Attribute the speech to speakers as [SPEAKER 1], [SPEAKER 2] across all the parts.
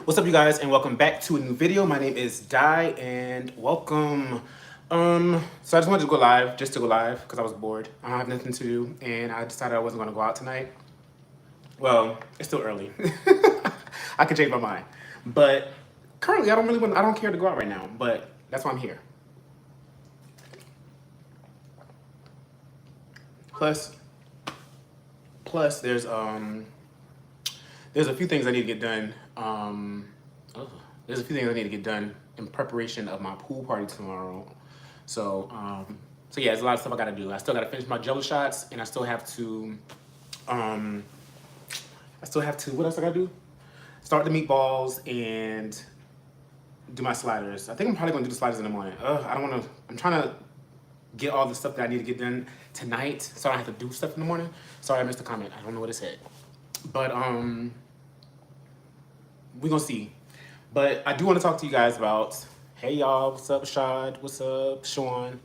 [SPEAKER 1] What's up, you guys, and welcome back to a new video. My name is Di, and welcome. So I just wanted to go live, just to go live, because I was bored. I don't have nothing to do, and I decided I wasn't going to go out tonight. Well, it's still early. I could change my mind, but currently I don't care to go out right now. But that's why I'm here. Plus, there's a few things I need to get done. There's a few things I need to get done in preparation of my pool party tomorrow. So, yeah, there's a lot of stuff I gotta do. I still gotta finish my jello shots, and I still have to, what else I gotta do? Start the meatballs and do my sliders. I think I'm probably gonna do the sliders in the morning. I'm trying to get all the stuff that I need to get done tonight, so I don't have to do stuff in the morning. Sorry, I missed the comment. I don't know what it said. But, we're gonna see. But I do want to talk to you guys about, hey y'all, what's up, Shad? What's up, Sean?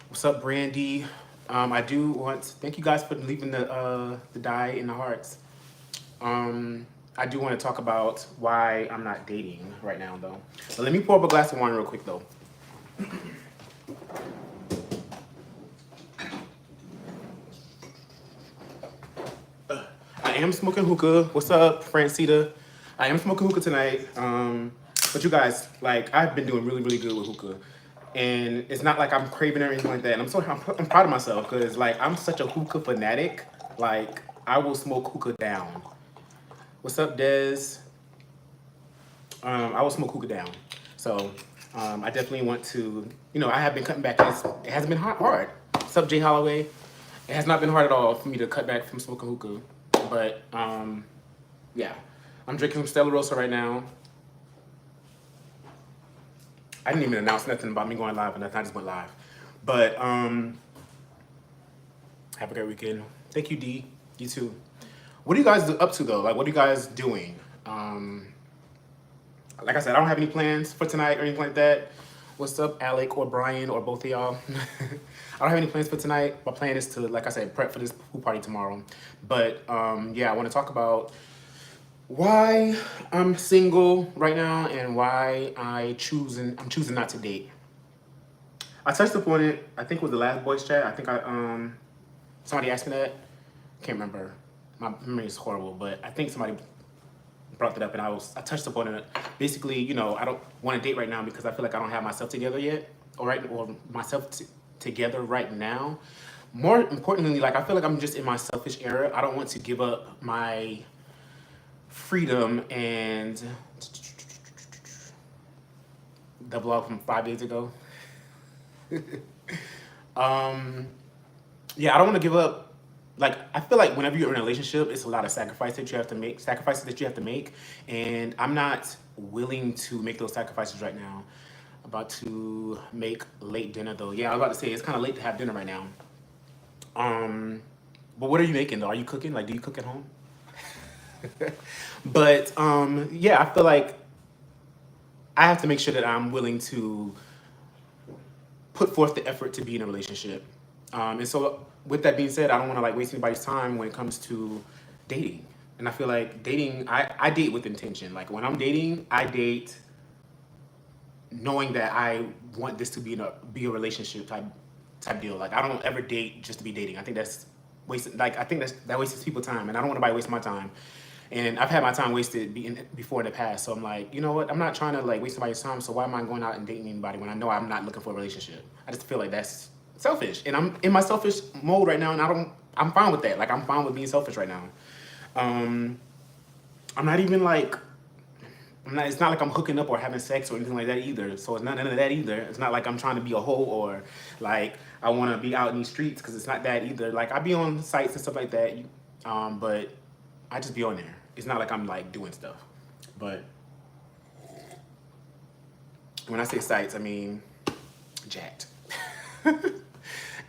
[SPEAKER 1] What's up, Brandy? I do want to thank you guys for leaving the die in the hearts. I do want to talk about why I'm not dating right now, though. But let me pour up a glass of wine real quick, though. I am smoking hookah. What's up, Francita? I am smoking hookah tonight. But you guys, like, I've been doing really, really good with hookah. And it's not like I'm craving or anything like that. And I'm proud of myself because, like, I'm such a hookah fanatic. Like, I will smoke hookah down. What's up, Dez? I will smoke hookah down. So, I definitely want to, I have been cutting back. It hasn't been hard. What's up, Jay Holloway? It has not been hard at all for me to cut back from smoking hookah. But, yeah. I'm drinking some Stella Rosa right now. I didn't even announce nothing about me going live, and I just went live. But have a great weekend. Thank you, D. You too. What are you guys up to though? Like, what are you guys doing? Like I said, I don't have any plans for tonight or anything like that. What's up, Alec or Brian or both of y'all? I don't have any plans for tonight. My plan is to, like I said, prep for this pool party tomorrow. But yeah, I want to talk about why I'm single right now and why I'm choosing not to date. I touched upon it, I think it was the last voice chat. I think somebody asked me that. Can't remember. My memory is horrible, but I think somebody brought that up and I touched upon it. Basically, I don't want to date right now because I feel like I don't have myself together yet, or myself together right now. More importantly, like, I feel like I'm just in my selfish era. I don't want to give up my freedom and the vlog from 5 days ago. Yeah, I don't want to give up. Like, I feel like whenever you're in a relationship, it's a lot of sacrifices that you have to make, and I'm not willing to make those sacrifices right now. About to make late dinner though. Yeah, I was about to say it's kind of late to have dinner right now. But what are you making though? Are you cooking? Like, do you cook at home? But yeah, I feel like I have to make sure that I'm willing to put forth the effort to be in a relationship. And so with that being said, I don't want to like waste anybody's time when it comes to dating. And I feel like dating, I date with intention. Like, when I'm dating, I date knowing that I want this to be a relationship type deal. Like, I don't ever date just to be dating. I think that's wasted. Like, I think that wastes people's time, and I don't want anybody to waste my time. And I've had my time wasted before in the past. So I'm like, you know what? I'm not trying to like waste somebody's time. So why am I going out and dating anybody when I know I'm not looking for a relationship? I just feel like that's selfish, and I'm in my selfish mode right now, and I'm fine with that. Like, I'm fine with being selfish right now. I'm not even like, it's not like I'm hooking up or having sex or anything like that either. So it's not none of that either. It's not like I'm trying to be a hoe or like I want to be out in these streets, because it's not that either. Like, I be on sites and stuff like that, but I just be on there. It's not like I'm like doing stuff. But when I say sites, I mean jacked.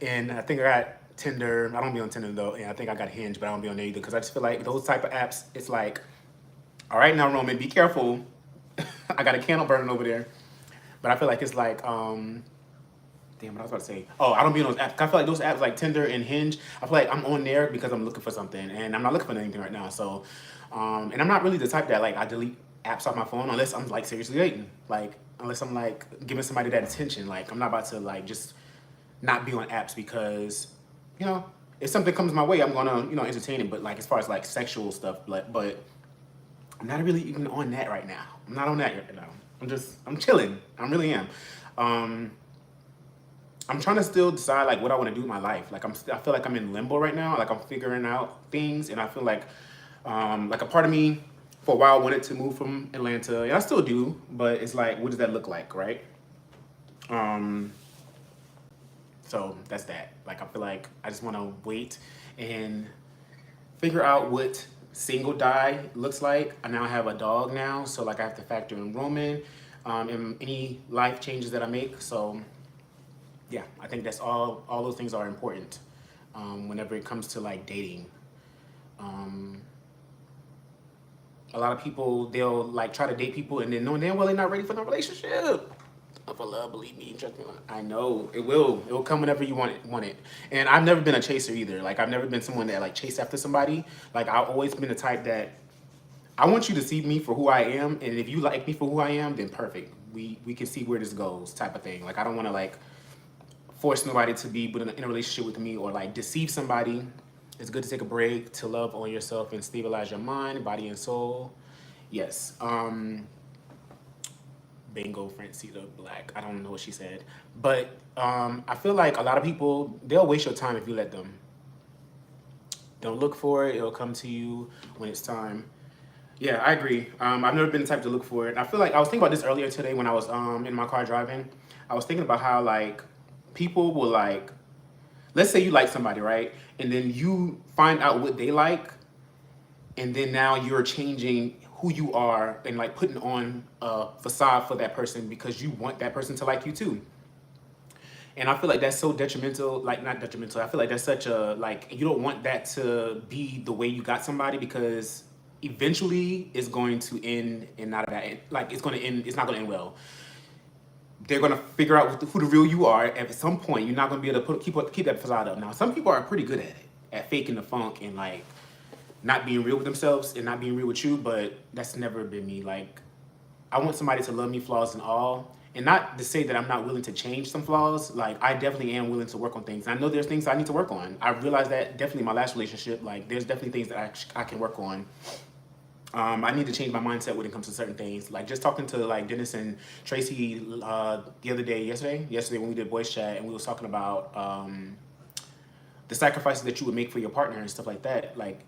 [SPEAKER 1] And I think I got Tinder. I don't be on Tinder though, and I think I got Hinge, but I don't be on there either, because I just feel like those type of apps, it's like, all right now, Roman, be careful. I got a candle burning over there. But I feel like it's like, damn, what I was about to say. Oh, I don't be on those apps. I feel like those apps like Tinder and Hinge, I feel like I'm on there because I'm looking for something, and I'm not looking for anything right now. So, and I'm not really the type that like I delete apps off my phone unless I'm like seriously dating. Like unless I'm like giving somebody that attention. Like I'm not about to like just not be on apps because, you know, if something comes my way, I'm gonna, you know, entertain it. But like as far as like sexual stuff, but I'm not really even on that right now. I'm not on that right now. I'm chilling. I really am. Um, I'm trying to still decide like what I want to do with my life. Like I feel like I'm in limbo right now. Like I'm figuring out things, and I feel like a part of me for a while wanted to move from Atlanta, and I still do. But it's like, what does that look like, right? Um, so that's that. Like I feel like I just want to wait and figure out what single die looks like. I now have a dog now, so like I have to factor in Roman, and any life changes that I make. So yeah, I think that's all those things are important whenever it comes to like dating. Um, a lot of people, they'll like try to date people and then knowing damn well they're not ready for the relationship. For love, believe me, trust me. I know it will. It will come whenever you want it. And I've never been a chaser either. Like I've never been someone that like chased after somebody. Like I've always been the type that I want you to see me for who I am, and if you like me for who I am, then perfect. We can see where this goes, type of thing. Like I don't want to like force nobody to be in a relationship with me or like deceive somebody. It's good to take a break, to love on yourself and stabilize your mind, body, and soul. Yes. Bingo, Francita Black. I don't know what she said. But I feel like a lot of people, they'll waste your time if you let them. Don't look for it. It'll come to you when it's time. Yeah, I agree. I've never been the type to look for it. I feel like I was thinking about this earlier today when I was in my car driving. I was thinking about how like people will like, let's say you like somebody, right? And then you find out what they like, and then now you're changing who you are and like putting on a facade for that person because you want that person to like you too. And I feel like that's so detrimental, like not detrimental. I feel like that's such a like you don't want that to be the way you got somebody because eventually it's going to end in not a bad end. Like it's going to end. It's not going to end well. They're going to figure out who the real you are. At some point, you're not going to be able to keep that facade up. Now, some people are pretty good at it, at faking the funk and like not being real with themselves and not being real with you. But that's never been me. Like I want somebody to love me, flaws and all. And not to say that I'm not willing to change some flaws. Like I definitely am willing to work on things. I know there's things I need to work on. I realized that definitely in my last relationship. Like there's definitely things that I can work on. I need to change my mindset when it comes to certain things. Like just talking to like Dennis and Tracy the other day, yesterday when we did voice chat, and we was talking about the sacrifices that you would make for your partner and stuff like that. Like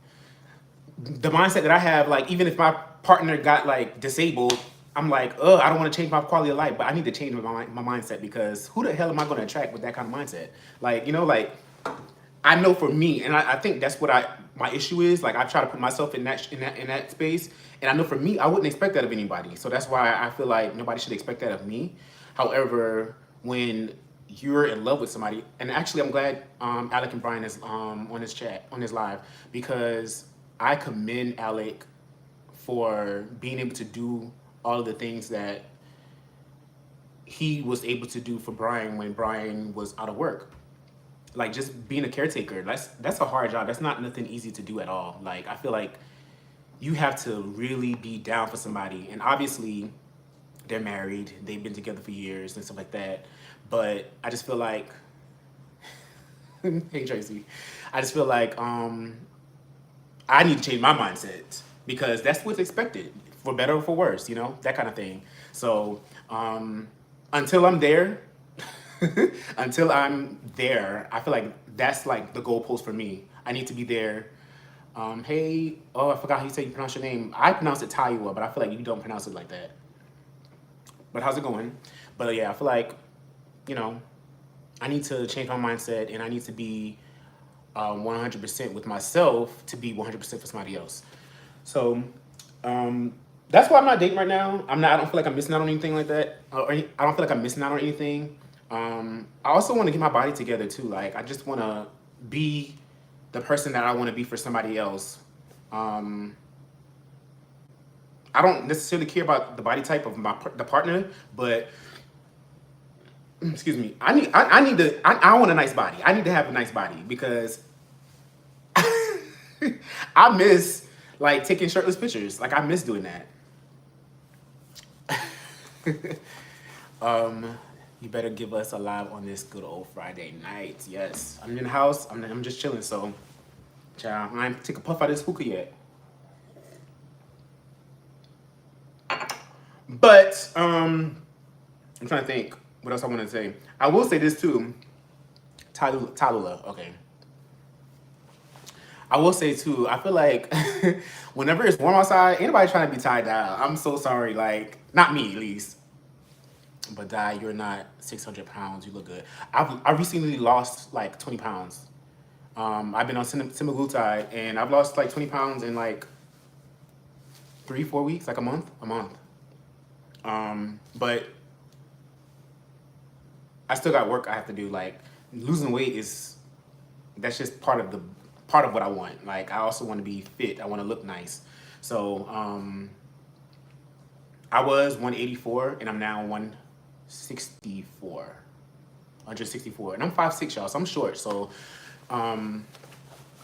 [SPEAKER 1] the mindset that I have, like even if my partner got like disabled, I'm like, I don't want to change my quality of life, but I need to change my mindset because who the hell am I going to attract with that kind of mindset? Like, you know, like I know for me, and I think that's what my issue is. Like I try to put myself in that space, and I know for me, I wouldn't expect that of anybody. So that's why I feel like nobody should expect that of me. However, when you're in love with somebody, and actually, I'm glad Alec and Brian is on this live, because I commend Alec for being able to do all of the things that he was able to do for Brian when Brian was out of work. Like just being a caretaker, that's a hard job. That's not nothing easy to do at all. Like I feel like you have to really be down for somebody. And obviously they're married, they've been together for years and stuff like that. But I just feel like, hey Tracy, I just feel like I need to change my mindset because that's what's expected, for better or for worse, you know, that kind of thing. So until I'm there, until I'm there, I feel like that's like the goalpost for me. I need to be there. Hey, I forgot how you say you pronounce your name. I pronounce it Taiwa, but I feel like you don't pronounce it like that. But how's it going? But yeah, I feel like, you know, I need to change my mindset and I need to be 100% with myself to be 100% for somebody else. So that's why I'm not dating right now. I don't feel like I'm missing out on anything like that. I don't feel like I'm missing out on anything. I also want to get my body together too. Like I just want to be the person that I want to be for somebody else. I don't necessarily care about the body type of the partner, but excuse me, I want a nice body. I need to have a nice body because I miss like taking shirtless pictures. Like I miss doing that. You better give us a live on this good old Friday night. Yes, I'm in the house. I'm just chilling. So, child, I ain't take a puff out of this hookah yet. But I'm trying to think what else I want to say. I will say this too. Talula. Okay. I will say too, I feel like whenever it's warm outside, anybody trying to be tied down. I'm so sorry. Like, not me at least. But Di, you're not 600 pounds. You look good. I recently lost like 20 pounds. I've been on semaglutide and I've lost like 20 pounds in like 3-4 weeks, like a month. But I still got work I have to do. Like, losing weight that's just part of what I want. Like, I also want to be fit. I want to look nice. So I was 184 and I'm now 164, and I'm 5'6", y'all. So I'm short. So I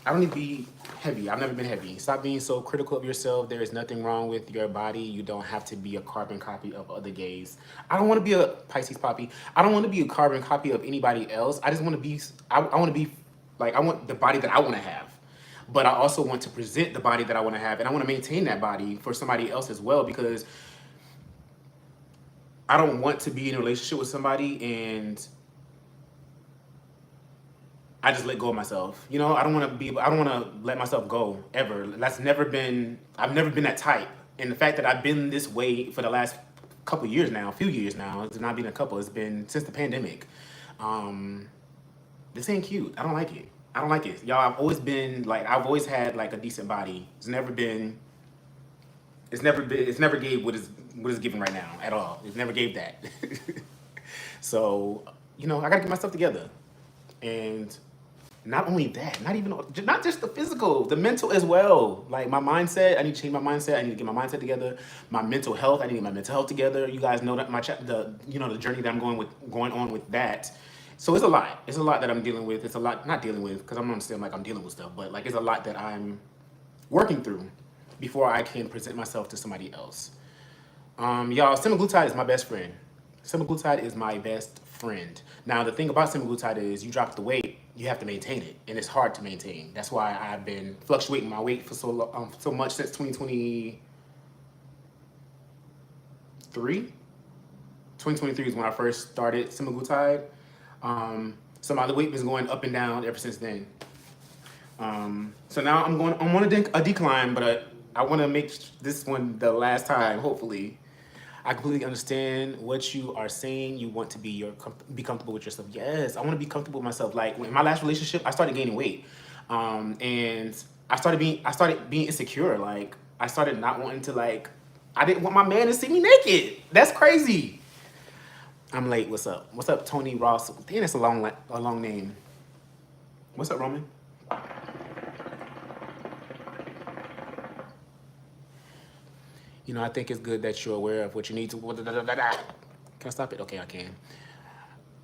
[SPEAKER 1] don't need to be heavy. I've never been heavy. Stop being so critical of yourself. There is nothing wrong with your body. You don't have to be a carbon copy of other gays. I don't want to be a Pisces poppy. I don't want to be a carbon copy of anybody else. I just want to be, I want to be, like, I want the body that I want to have. But I also want to present the body that I want to have. And I want to maintain that body for somebody else as well, because I don't want to be in a relationship with somebody and I just let go of myself. You know, I don't want to let myself go ever. I've never been that type. And the fact that I've been this way for the last few years now, it's not been a couple, it's been since the pandemic. This ain't cute. I don't like it. Y'all, I've always had like a decent body. It's never gave what is giving right now at all. It's never gave that. So, you know, I gotta get my stuff together. And not only that, not just the physical, the mental as well. Like my mindset, I need to change my mindset. I need to get my mindset together. My mental health, I need to get my mental health together. You guys know that the journey that I'm going on with that. So it's a lot. It's a lot that I'm dealing with. It's a lot, not dealing with, because I'm not saying like I'm dealing with stuff, but like it's a lot that I'm working through before I can present myself to somebody else. Y'all, semaglutide is my best friend. Semaglutide is my best friend. Now, the thing about semaglutide is you drop the weight, you have to maintain it, and it's hard to maintain. That's why I've been fluctuating my weight for so much since 2023. 2023 is when I first started semaglutide. So my weight was going up and down ever since then. So now I'm on a decline, but I want to make this one the last time, hopefully. I completely understand what you are saying. You want to be comfortable with yourself. Yes, I want to be comfortable with myself. Like in my last relationship, I started gaining weight, and I started being insecure. Like I started not wanting to I didn't want my man to see me naked. That's crazy. I'm late. What's up? What's up, Tony Ross? Damn, that's a long name. What's up, Roman? You know, I think it's good that you're aware of what you need to. Can I stop it? Okay, I can.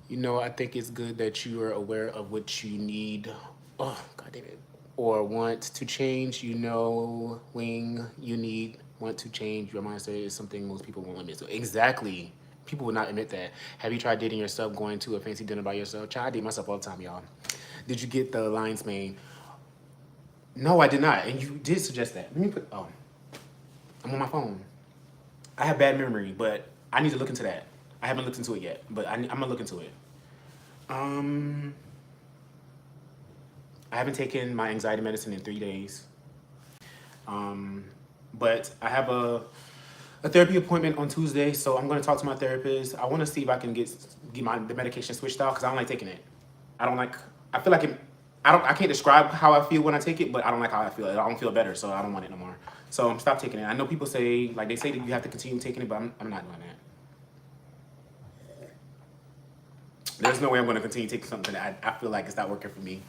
[SPEAKER 1] You know, I think it's good that you are aware of what you need. Oh, God damn it. Or want to change. You know, want to change your mindset is something most people won't admit. So exactly. People will not admit that. Have you tried dating yourself, going to a fancy dinner by yourself? Child, I date myself all the time, y'all. Did you get the lion's mane? No, I did not. And you did suggest that. Let me I'm on my phone. I have bad memory, but I need to look into that. I haven't looked into it yet, but I'm gonna look into it. I haven't taken my anxiety medicine in 3 days. But I have a therapy appointment on Tuesday, so I'm gonna talk to my therapist. I want to see if I can get the medication switched out because I don't like taking it. I feel like I can't describe how I feel when I take it, but I don't like how I feel. I don't feel better, so I don't want it no more. So I'm stop taking it. I know people say, they say that you have to continue taking it, but I'm not doing that. There's no way I'm going to continue taking something that I feel like it's not working for me.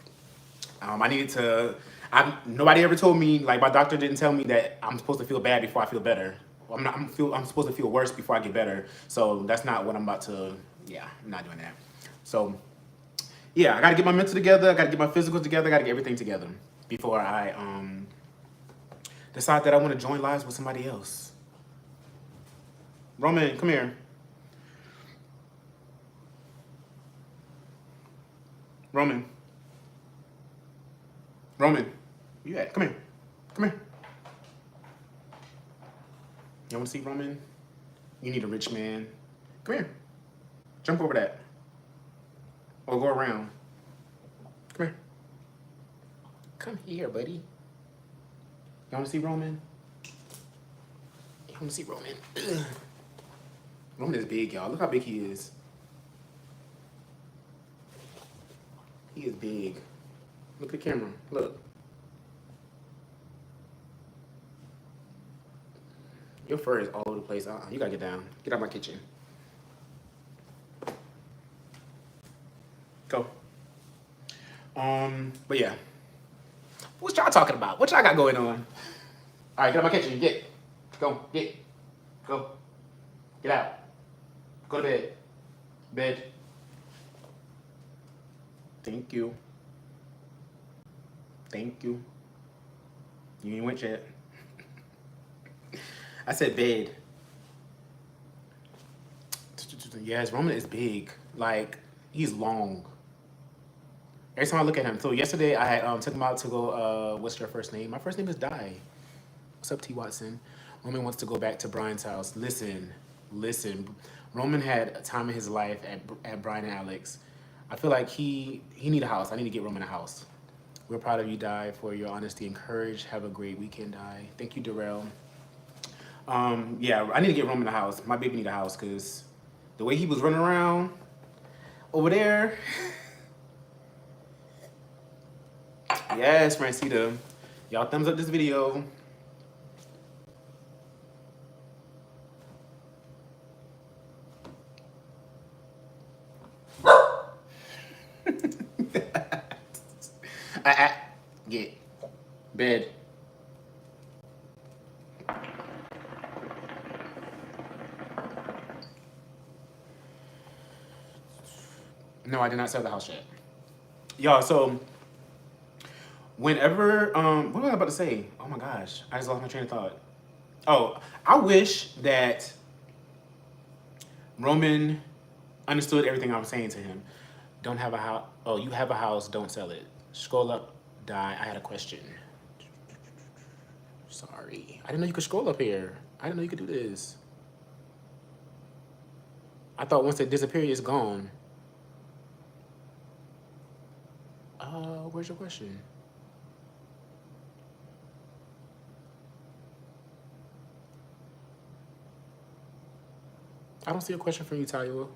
[SPEAKER 1] Nobody ever told me, my doctor didn't tell me that I'm supposed to feel bad before I feel better. I'm supposed to feel worse before I get better. So that's not what I'm about to, I'm not doing that. So, yeah, I got to get my mental together. I got to get my physical together. I got to get everything together before I decide that I want to join lives with somebody else. Roman, come here. Roman. Roman. Where you at? Come here. Come here. You want to see Roman? You need a rich man. Come here. Jump over that. Or go around. Come here. Come here, buddy. You want to see Roman? You want to see Roman? Ugh. Roman is big, y'all. Look how big he is. He is big. Look at the camera. Look. Your fur is all over the place. You gotta get down. Get out of my kitchen. Go. But yeah. What y'all talking about? What y'all got going on? All right, get out of my kitchen. Get. Go. Get. Go. Get out. Go to bed. Bed. Thank you. Thank you. You ain't went yet. I said bed. Yes, Roman is big. Like, he's long. Every time I look at him. So yesterday I had took him out to go, what's your first name? My first name is Di. What's up, T. Watson? Roman wants to go back to Brian's house. Listen. Roman had a time in his life at Brian and Alex. I feel like he need a house. I need to get Roman a house. We're proud of you, Di, for your honesty and courage. Have a great weekend, Di. Thank you, Darrell. Yeah, I need to get Roman a house. My baby need a house because the way he was running around over there. Yes, Francita. Y'all thumbs up this video. Get bed. No, I did not sell the house yet. Y'all, so whenever what was I about to say? Oh my gosh, I just lost my train of thought. Oh, I wish that Roman understood everything I was saying to him. Don't have a house. Oh, you have a house, don't sell it. Scroll up, Di. I had a question. Sorry. I didn't know you could scroll up here. I didn't know you could do this. I thought once it disappeared, it's gone. Where's your question? I don't see a question from you, Talula.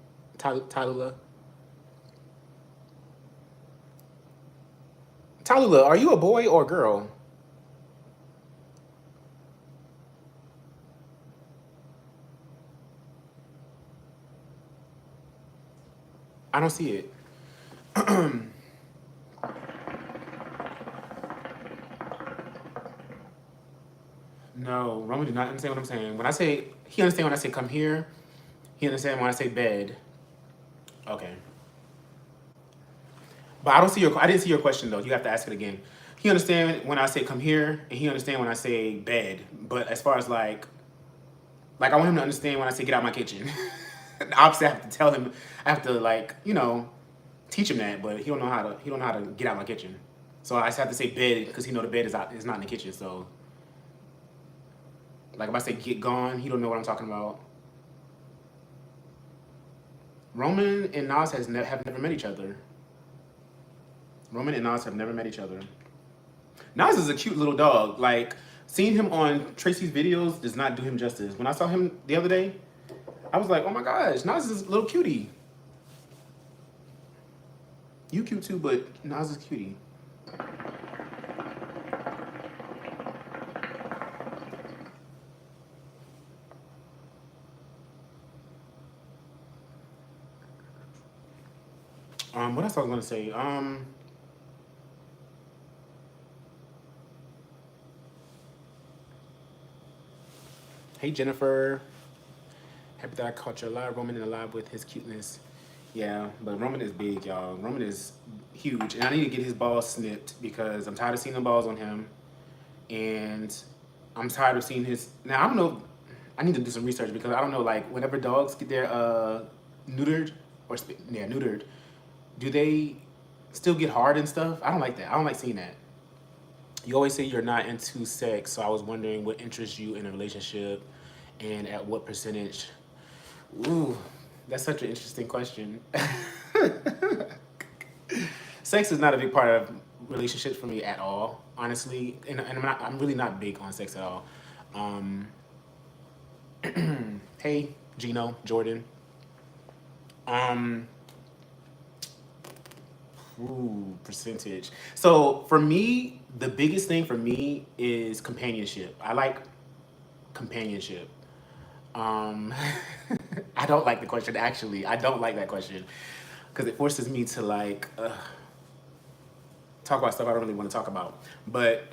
[SPEAKER 1] Talula, are you a boy or a girl? I don't see it. No, Roman did not understand what I'm saying. When I say, he understand when I say come here. He understand when I say bed. Okay. But I didn't see your question though. You have to ask it again. He understand when I say come here, and he understand when I say bed. But as far as like I want him to understand when I say get out of my kitchen. Obviously, I have to tell him. I have to like teach him that. But he don't know how to get out of my kitchen. So I just have to say bed because he know the bed is not in the kitchen. So like if I say get gone, he don't know what I'm talking about. Roman and Nas have never met each other. Roman and Nas have never met each other. Nas is a cute little dog. Like, seeing him on Tracy's videos does not do him justice. When I saw him the other day, I was like, oh my gosh, Nas is a little cutie. You cute too, but Nas is cutie. What else I was gonna say? Hey Jennifer, happy that I caught you alive. Roman and alive with his cuteness. Yeah, but Roman is big, y'all. Roman is huge, and I need to get his balls snipped because I'm tired of seeing the balls on him, and I'm tired of seeing his. Now I don't know. I need to do some research because I don't know. Like whenever dogs get their neutered, do they still get hard and stuff. I don't like that. I don't like seeing that. You always say you're not into sex, so I was wondering what interests you in a relationship and at what percentage. Ooh, that's such an interesting question. Sex is not a big part of relationships for me at all, honestly, and I'm really not big on sex at all. Um, hey, Gino, Jordan. Um, Percentage. So for me, the biggest thing for me is companionship. I like companionship. Um, I don't like the question, actually. I don't like that question because it forces me to like talk about stuff I don't really want to talk about. But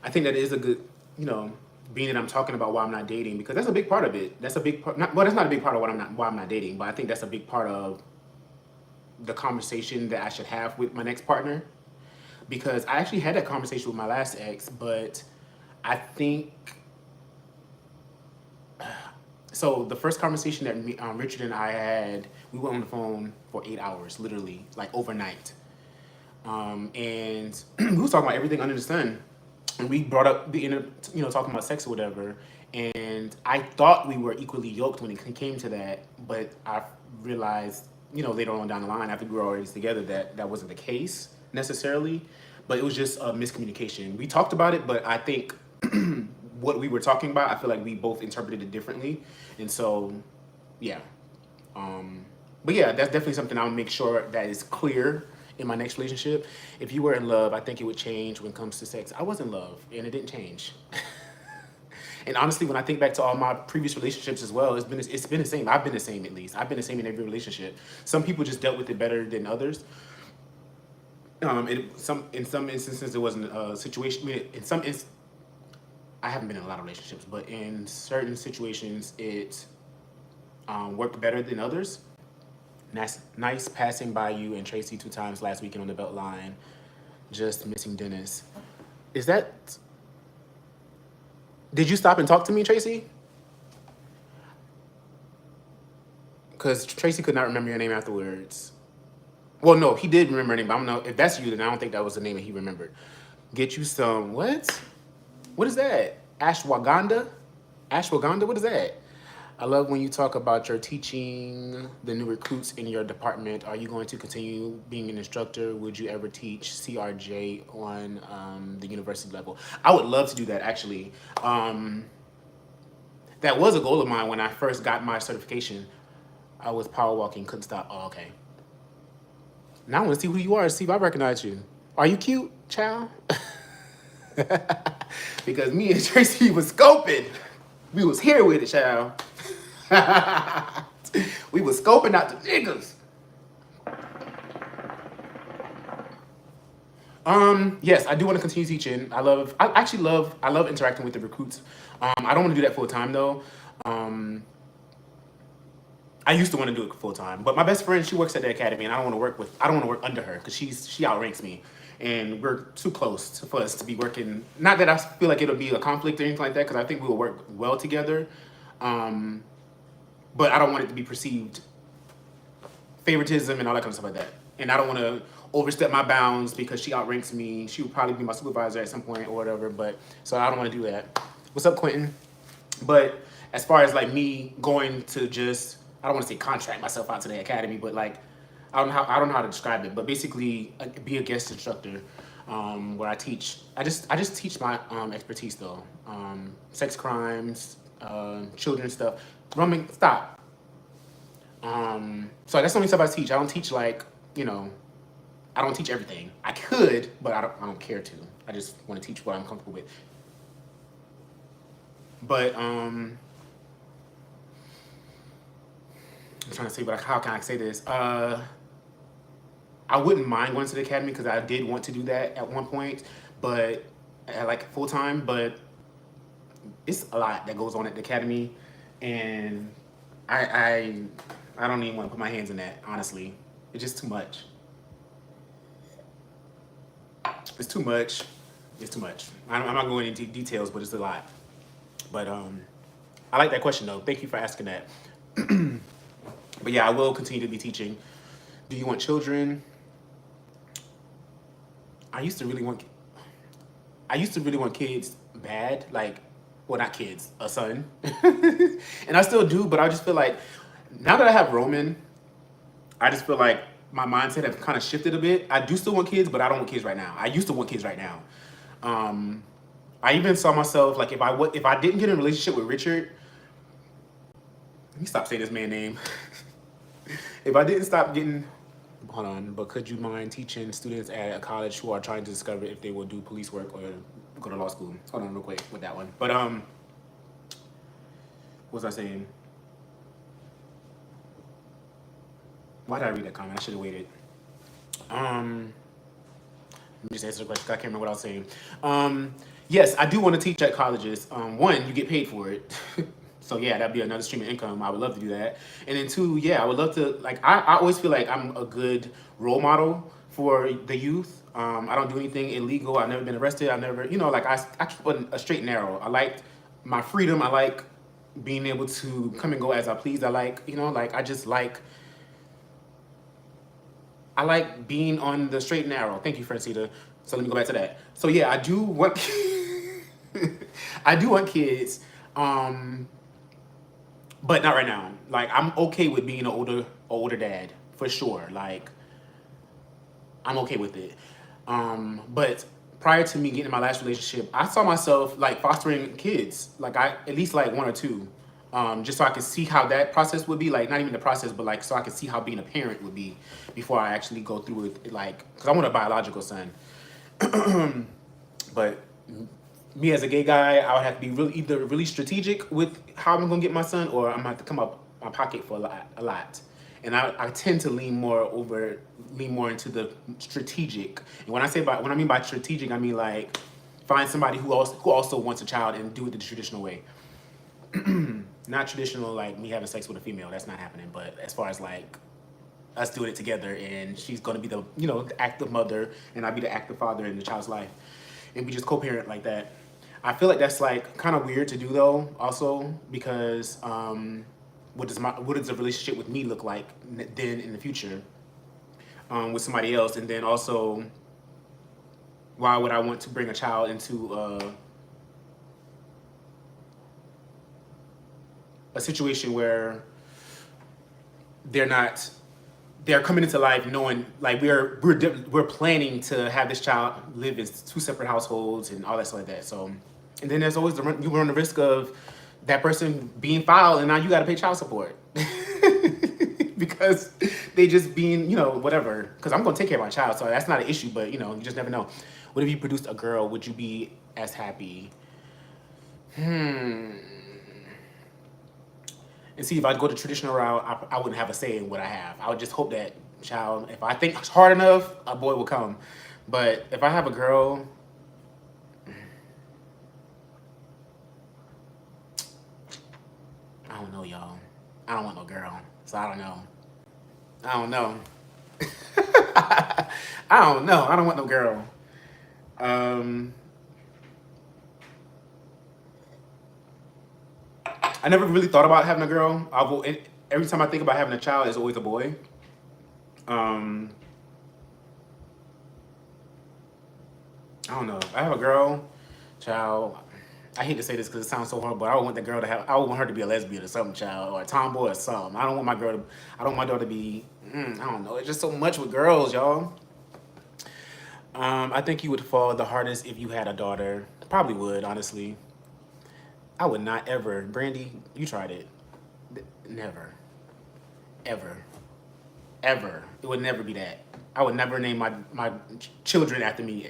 [SPEAKER 1] I think that is a good, you know, being that I'm talking about why I'm not dating, because that's a big part of it. That's a big part. Not, well, that's not a big part of why I'm not dating, but I think that's a big part of the conversation that I should have with my next partner. Because I actually had that conversation with my last ex, but I think so. The first conversation that Richard and I had, we went on the phone for 8 hours, literally, like overnight. And we was talking about everything under the sun, and we brought up the talking about sex or whatever. And I thought we were equally yoked when it came to that, but I realized, later on down the line, after we were already together, that that wasn't the case necessarily. But it was just a miscommunication. We talked about it, but I think what we were talking about, I feel like we both interpreted it differently, and so yeah. But yeah, that's definitely something I'll make sure that is clear in my next relationship. If you were in love, I think it would change when it comes to sex. I was in love, and it didn't change. And honestly, when I think back to all my previous relationships as well, it's been the same. I've been the same, at least. I've been the same in every relationship. Some people just dealt with it better than others. In some instances, it wasn't a situation. I mean, I haven't been in a lot of relationships, but in certain situations, it worked better than others. Nice passing by you and Tracy 2 times last weekend on the belt line. Just missing Dennis. Is that? Did you stop and talk to me, Tracy? Because Tracy could not remember your name afterwards. Well, no, he did remember your name, but I don't know if that's you. Then I don't think that was the name that he remembered. Get you some what? What is that? Ashwagandha? Ashwagandha? What is that? I love when you talk about your teaching the new recruits in your department. Are you going to continue being an instructor? Would you ever teach CRJ on the university level? I would love to do that, actually. That was a goal of mine when I first got my certification. I was power walking, couldn't stop. Oh, okay. Now I want to see who you are, see if I recognize you. Are you cute, child? Because me and Tracy was scoping. We was here with it, child. We was scoping out the niggas. Yes, I do want to continue teaching. I love interacting with the recruits. I don't want to do that full time though. I used to want to do it full time, but my best friend, she works at the academy, and I don't want to work under her because she outranks me, and we're too close for us to be working. Not that I feel like it'll be a conflict or anything like that, because I think we will work well together. But I don't want it to be perceived favoritism and all that kind of stuff like that. And I don't want to overstep my bounds because she outranks me. She would probably be my supervisor at some point or whatever. But so I don't want to do that. What's up, Quentin? But as far as like me going to just, I don't want to say contract myself out to the academy, but like I don't know how to describe it. But basically, be a guest instructor where I teach. I just teach my expertise though. Sex crimes, children stuff. Roaming, stop. So that's the only stuff I teach. I don't teach like, I don't teach everything. I could, but I don't care to. I just want to teach what I'm comfortable with. But I'm trying to say, but how can I say this? I wouldn't mind going to the academy because I did want to do that at one point, but like full time. But it's a lot that goes on at the academy, and I don't even want to put my hands in that. Honestly, it's just too much. It's too much. It's too much. I'm not going into details, but it's a lot. But I like that question though. Thank you for asking that. But yeah, I will continue to be teaching. Do you want children? I used to really want I used to really want kids bad, like, well, not kids, a son. And I still do, but I just feel like now that I have Roman, I just feel like my mindset has kind of shifted a bit. I do still want kids, but I don't want kids right now. I used to want kids right now. Um, I even saw myself like if I didn't get in a relationship with Richard, let me stop saying this man's name. If I didn't stop getting, hold on, but could you mind teaching students at a college who are trying to discover if they will do police work or go to law school? Hold on real quick with that one. But what was I saying? Why did I read that comment? I should have waited. Let me just answer the question. I can't remember what I was saying. Yes, I do want to teach at colleges. One, you get paid for it. So yeah, that'd be another stream of income. I would love to do that. And then two, yeah, I would love to, like, I always feel like I'm a good role model for the youth. I don't do anything illegal. I've never been arrested. I've never, like, I keep a straight and narrow. I like my freedom. I like being able to come and go as I please. I like, I like being on the straight and narrow. Thank you, Francita. So let me go back to that. So yeah, I do want I do want kids, but not right now. Like, I'm okay with being an older dad for sure. Like, I'm okay with it. But prior to me getting in my last relationship, I saw myself like fostering kids, like at least like one or two, just so I could see how that process would be. Like, not even the process, but like so I could see how being a parent would be before I actually go through with it. Like, because I want a biological son. But me as a gay guy, I would have to be either really strategic with how I'm gonna get my son, or I'm gonna have to come up my pocket for a lot. And I tend to lean more into the strategic. And when I mean by strategic, I mean like find somebody who also wants a child and do it the traditional way. Not traditional like me having sex with a female. That's not happening. But as far as like us doing it together, and she's gonna be the the active mother, and I'll be the active father in the child's life, and we just co-parent like that. I feel like that's like kind of weird to do though, also because what does a relationship with me look like then in the future with somebody else, and then also why would I want to bring a child into a situation where they're coming into life knowing like we're planning to have this child live in two separate households and all that stuff like that. So, and then there's always you run the risk of that person being filed, and now you got to pay child support because they just being whatever. Because I'm gonna take care of my child, so that's not an issue. But you just never know. What if you produced a girl? Would you be as happy? And see, if I go the traditional route, I wouldn't have a say in what I have. I would just hope that child, if I think hard enough, a boy will come. But if I have a girl, I don't know, y'all. I don't want no girl, so I don't know. I don't know. I don't know. I don't want no girl. I never really thought about having a girl. Every time I think about having a child, it's always a boy. I don't know. If I have a girl, child. I hate to say this because it sounds so horrible, but I would want the girl I would want her to be a lesbian or something, child, or a tomboy or something. I don't want my daughter to be, I don't know. It's just so much with girls, y'all. I think you would fall the hardest if you had a daughter. Probably would, honestly. I would not ever. Brandy, you tried it. Never. Ever. Ever. It would never be that. I would never name my children after me.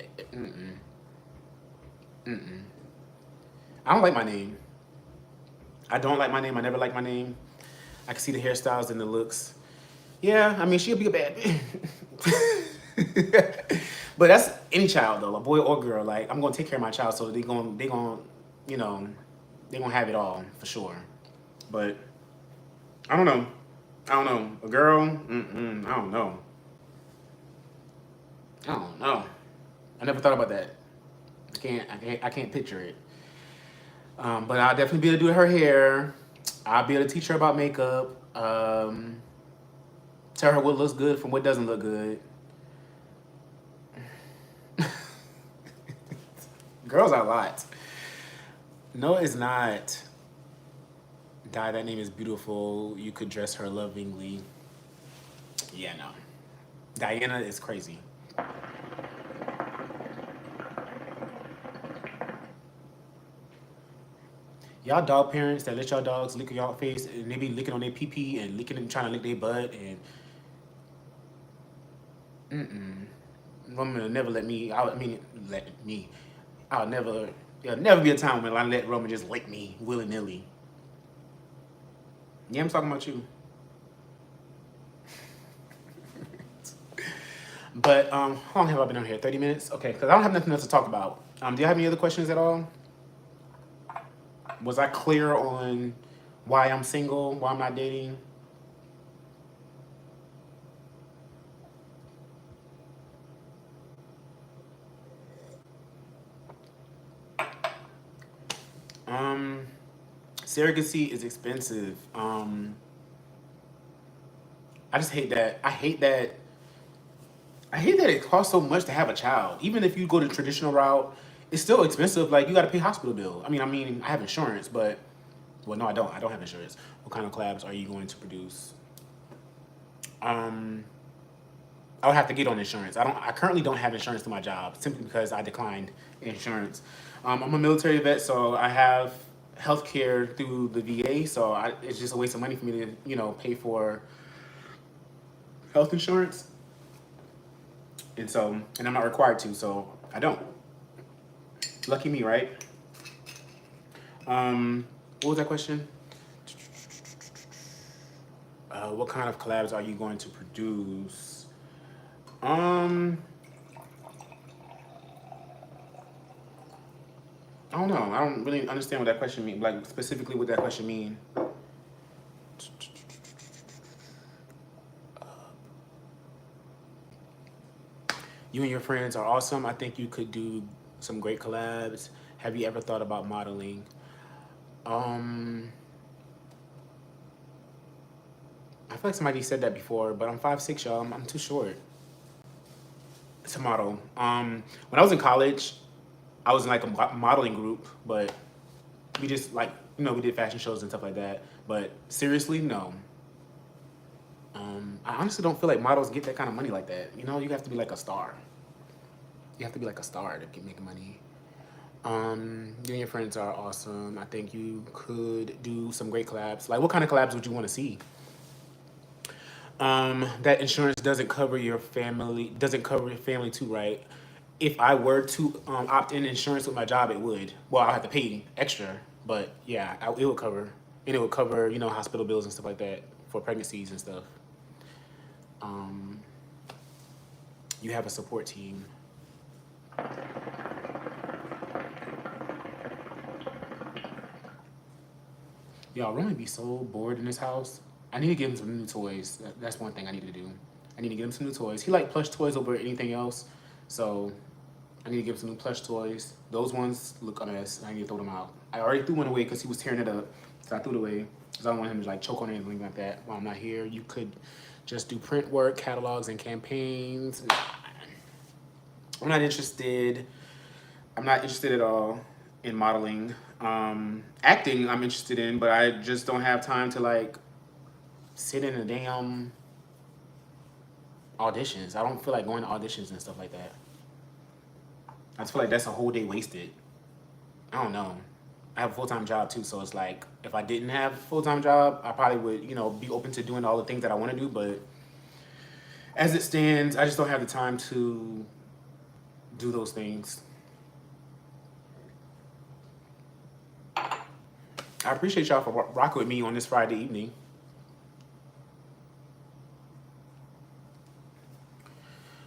[SPEAKER 1] I don't like my name. I don't like my name. I never liked my name. I can see the hairstyles and the looks. Yeah, I mean, she'll be a bad bitch. But that's any child, though, a boy or girl. Like, I'm going to take care of my child, so they're gonna have it all, for sure. But I don't know. A girl? I don't know. I never thought about that. I can't picture it. But I'll definitely be able to do her hair. I'll be able to teach her about makeup. Tell her what looks good from what doesn't look good. Girls are a lot. No, it's not. Di, that name is beautiful. You could dress her lovingly. Yeah, no. Diana is crazy. Y'all dog parents that let y'all dogs lick y'all face and they be licking on their pee pee and licking and trying to lick their butt and Roman will never let me. Let me. I'll never. There'll never be a time when I let Roman just lick me willy nilly. Yeah, I'm talking about you. But how long have I been on here? 30 minutes? Okay, because I don't have nothing else to talk about. Do you have any other questions at all? Was I clear on why I'm single, why I'm not dating? Surrogacy is expensive. I just hate that. I hate that it costs so much to have a child. Even if you go the traditional route, it's still expensive. Like you got to pay hospital bill. I mean, I have insurance, but well, no, I don't. I don't have insurance. What kind of collabs are you going to produce? I would have to get on insurance. I currently don't have insurance through my job simply because I declined insurance. I'm a military vet, so I have health care through the VA. So it's just a waste of money for me to pay for health insurance. And I'm not required to, so I don't. Lucky me, right? What was that question? What kind of collabs are you going to produce? I don't know. I don't really understand what that question means. Like specifically what that question mean. You and your friends are awesome. I think you could do some great collabs. Have you ever thought about modeling? I feel like somebody said that before, but I'm 5'6", y'all. I'm too short to model. When I was in college, I was in like a modeling group, but we just like, we did fashion shows and stuff like that. But seriously, no. I honestly don't feel like models get that kind of money like that. You have to be like a star. You have to be like a star to make money. You and your friends are awesome. I think you could do some great collabs. Like, what kind of collabs would you want to see? That insurance doesn't cover your family too, right? If I were to opt in insurance with my job, it would. Well, I'll have to pay extra, but yeah, it would cover. And it would cover, hospital bills and stuff like that for pregnancies and stuff. You have a support team. Y'all, Roman be so bored in this house. I need to give him some new toys. That's one thing I need to do. I need to get him some new toys. He like plush toys over anything else, so I need to give him some new plush toys. Those ones look a mess. I need to throw them out. I already threw one away because he was tearing it up, so I threw it away because I don't want him to like choke on it or anything like that while I'm not here. You could just do print work, catalogs, and campaigns. I'm not interested. I'm not interested at all in modeling. Acting, I'm interested in, but I just don't have time to like sit in a damn auditions. I don't feel like going to auditions and stuff like that. I just feel like that's a whole day wasted. I don't know. I have a full-time job too, so it's like if I didn't have a full-time job, I probably would, be open to doing all the things that I want to do, but as it stands, I just don't have the time to do those things. I appreciate y'all for rocking with me on this Friday evening.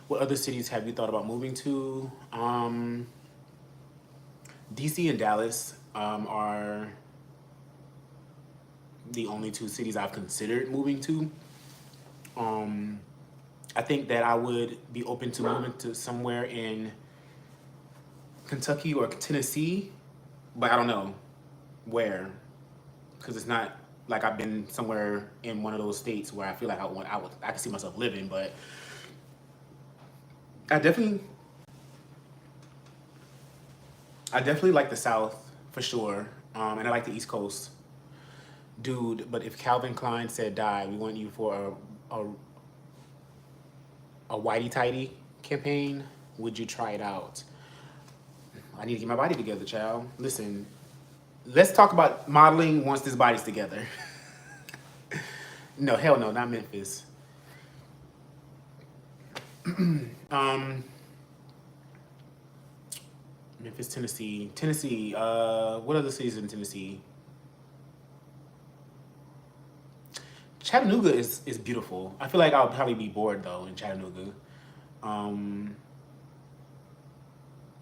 [SPEAKER 1] What other cities have you thought about moving to? DC and Dallas are the only two cities I've considered moving to. I think that I would be open to moving to somewhere in Kentucky or Tennessee, but I don't know where, because it's not like I've been somewhere in one of those states where I feel like I can see myself living, but I definitely I definitely like the South for sure, and I like the East Coast, dude. But if Calvin Klein said die, we want you for a whitey tighty campaign. Would you try it out? I need to get my body together, child. Listen, let's talk about modeling once this body's together. No, hell no, not Memphis. um, Memphis, Tennessee. Tennessee, what other cities in Tennessee? Chattanooga is beautiful. I feel like I'll probably be bored though in Chattanooga. Um,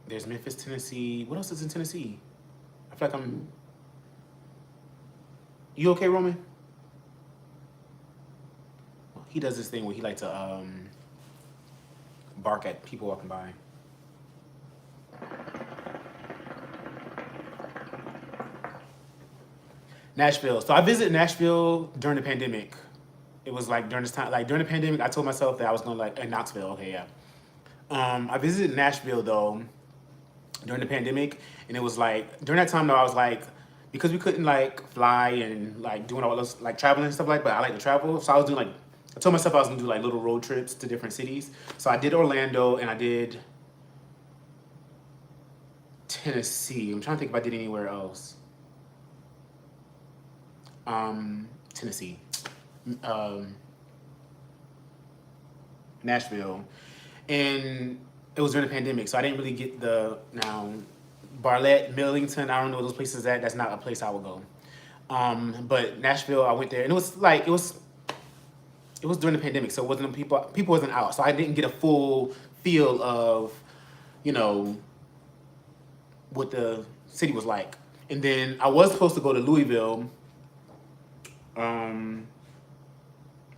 [SPEAKER 1] there's Memphis, Tennessee. What else is in Tennessee? I feel like I'm. You okay, Roman? He does this thing where he likes to bark at people walking by. Nashville. So I visited Nashville during the pandemic. It was like during this time, like during the pandemic, I told myself that I was gonna like in Knoxville. Okay, yeah. I visited Nashville though during the pandemic, and it was like during that time though I was like because we couldn't like fly and like doing all those like traveling and stuff like. But I like to travel, so I was doing like I told myself I was gonna do like little road trips to different cities. So I did Orlando and I did Tennessee. I'm trying to think if I did anywhere else. Tennessee, um, Nashville, and it was during the pandemic, so I didn't really get the now Barlett, Millington. I don't know those places. That's not a place I would go. But Nashville, I went there, and it was like it was during the pandemic, so it wasn't people wasn't out, so I didn't get a full feel of you know what the city was like. And then I was supposed to go to Louisville.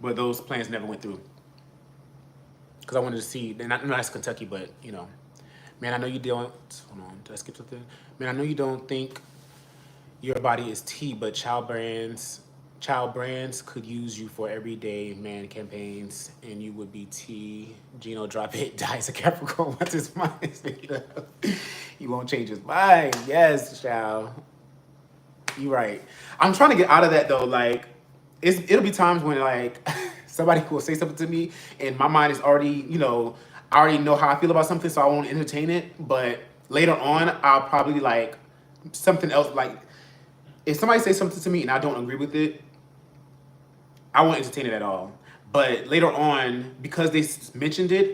[SPEAKER 1] But those plans never went through because I wanted to see. And I know that's Kentucky, but man, I know you don't. Hold on, did I skip something? Man, I know you don't think your body is tea, but child brands could use you for everyday man campaigns, and you would be tea. Gino, drop it. Dies a Capricorn. What's his mind? He won't change his mind. Yes, child. You right. I'm trying to get out of that though. Like, it'll be times when like somebody will say something to me, and my mind is already, I already know how I feel about something, so I won't entertain it. But later on, I'll probably like something else. Like, if somebody says something to me and I don't agree with it, I won't entertain it at all. But later on, because they mentioned it,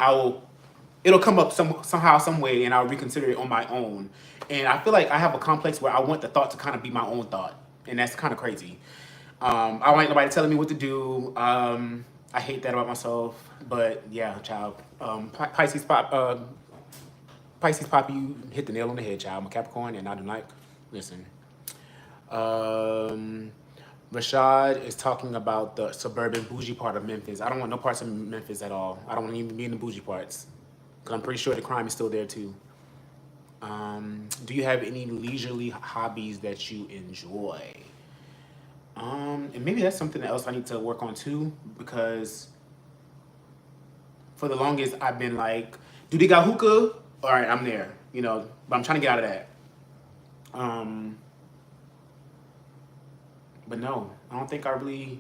[SPEAKER 1] it'll come up somehow, some way, and I'll reconsider it on my own. And I feel like I have a complex where I want the thought to kind of be my own thought, and that's kind of crazy. I don't like nobody telling me what to do. I hate that about myself. But yeah, child. Pisces Poppy, you hit the nail on the head, child. I'm a Capricorn, and I do not listen. Rashad is talking about the suburban bougie part of Memphis. I don't want no parts of Memphis at all. I don't want to even be in the bougie parts, because I'm pretty sure the crime is still there too. Do you have any leisurely hobbies that you enjoy? And maybe that's something else I need to work on too, because for the longest I've been like, do they got hookah? All right, I'm there, but I'm trying to get out of that. But no, I don't think I really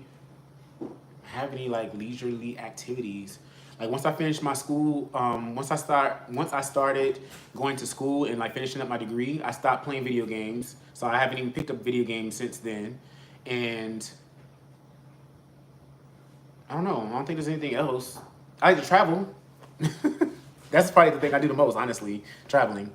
[SPEAKER 1] have any like leisurely activities. Like once I finished my school, once I started going to school and like finishing up my degree, I stopped playing video games. So I haven't even picked up video games since then. And I don't know. I don't think there's anything else. I like to travel. That's probably the thing I do the most, honestly, traveling.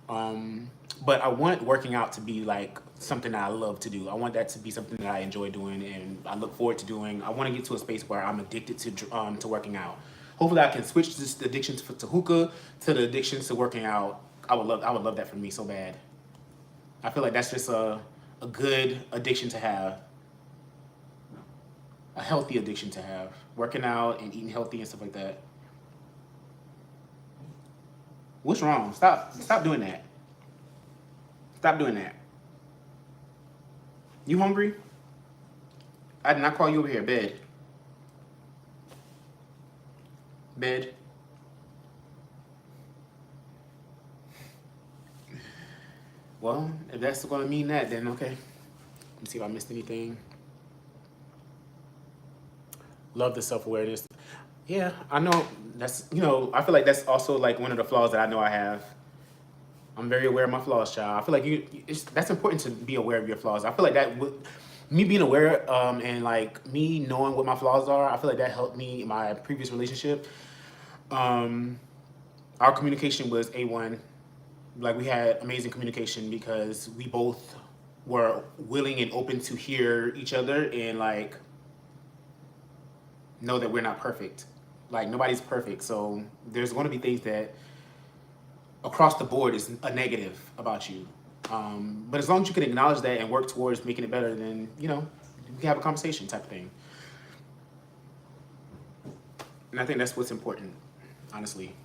[SPEAKER 1] But I want working out to be like something that I love to do. I want that to be something that I enjoy doing and I look forward to doing. I want to get to a space where I'm addicted to working out. Hopefully, I can switch this addiction to hookah to the addiction to working out. I would love that for me so bad. I feel like that's just a good addiction to have, a healthy addiction to have. Working out and eating healthy and stuff like that. What's wrong? Stop doing that. Stop doing that. You hungry? I did not call you over here. Bed. Bed. Well, if that's going to mean that, then okay. Let me see if I missed anything. Love the self-awareness. Yeah, I know that's, I feel like that's also like one of the flaws that I know I have. I'm very aware of my flaws, child. I feel like that's important to be aware of your flaws. I feel like that would, me being aware and like me knowing what my flaws are, I feel like that helped me in my previous relationship. Our communication was A1. Like we had amazing communication because we both were willing and open to hear each other and like know that we're not perfect. Like nobody's perfect. So there's going to be things that across the board is a negative about you. But as long as you can acknowledge that and work towards making it better, then, we can have a conversation type of thing. And I think that's what's important, honestly.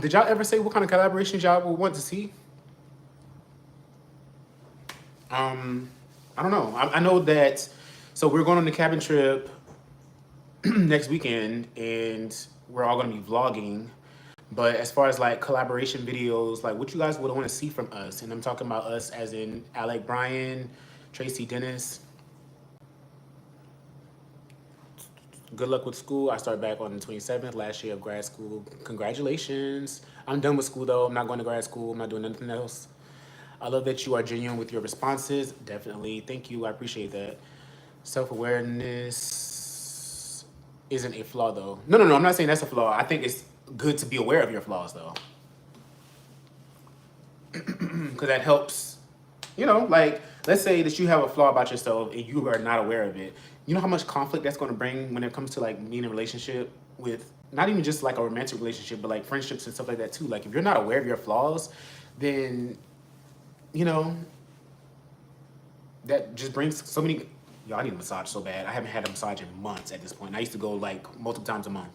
[SPEAKER 1] Did y'all ever say what kind of collaborations y'all would want to see? I don't know. I know that, so we're going on the cabin trip next weekend and we're all going to be vlogging. But as far as like collaboration videos, like what you guys would want to see from us, and I'm talking about us as in Alec Bryan, Tracy Dennis. Good luck with school. I start back on the 27th, last year of grad school. Congratulations. I'm done with school though. I'm not going to grad school. I'm not doing anything else. I love that you are genuine with your responses. Definitely. Thank you. I appreciate that. Self-awareness isn't a flaw though. No. I'm not saying that's a flaw. I think it's good to be aware of your flaws though. Because that helps, like let's say that you have a flaw about yourself and you are not aware of it. You know how much conflict that's going to bring when it comes to like being in a relationship with not even just like a romantic relationship, but like friendships and stuff like that too. Like if you're not aware of your flaws, then that just brings so many. Yo, I need a massage so bad. I haven't had a massage in months at this point. I used to go like multiple times a month.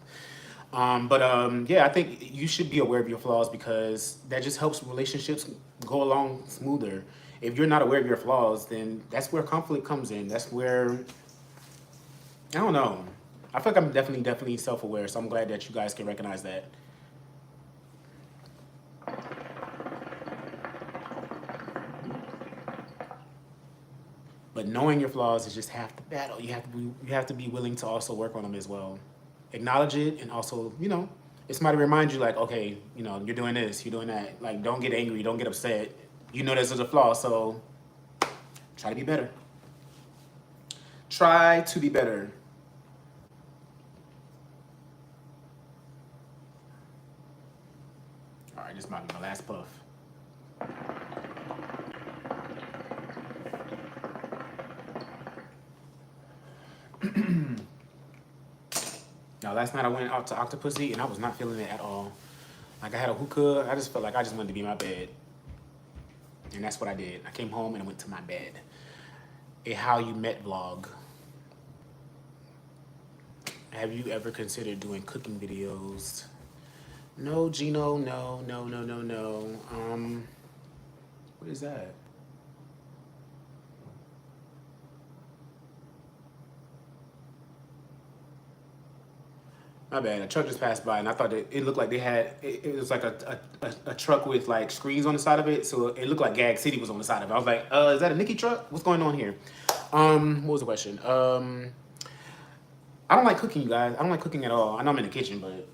[SPEAKER 1] Yeah, I think you should be aware of your flaws because that just helps relationships go along smoother. If you're not aware of your flaws, then that's where conflict comes in. That's where, I don't know. I feel like I'm definitely self-aware, so I'm glad that you guys can recognize that. But knowing your flaws is just half the battle. You have to be willing to also work on them as well. Acknowledge it and also, it's somebody remind you like, okay, you're doing this, you're doing that. Like, don't get angry, don't get upset. You know this is a flaw, so try to be better. Try to be better. All right, this might be my last puff. Now, last night I went out to Octopussy and I was not feeling it at all. Like I had a hookah, I just felt like I just wanted to be in my bed. And that's what I did. I came home and I went to my bed. A How You Met vlog. Have you ever considered doing cooking videos? No, Gino, no. What is that? My bad. A truck just passed by, and I thought that it looked like they had. It was like a truck with like screens on the side of it, so it looked like Gag City was on the side of it. I was like, is that a Nikki truck? What's going on here? What was the question? I don't like cooking, you guys. I don't like cooking at all. I know I'm in the kitchen, but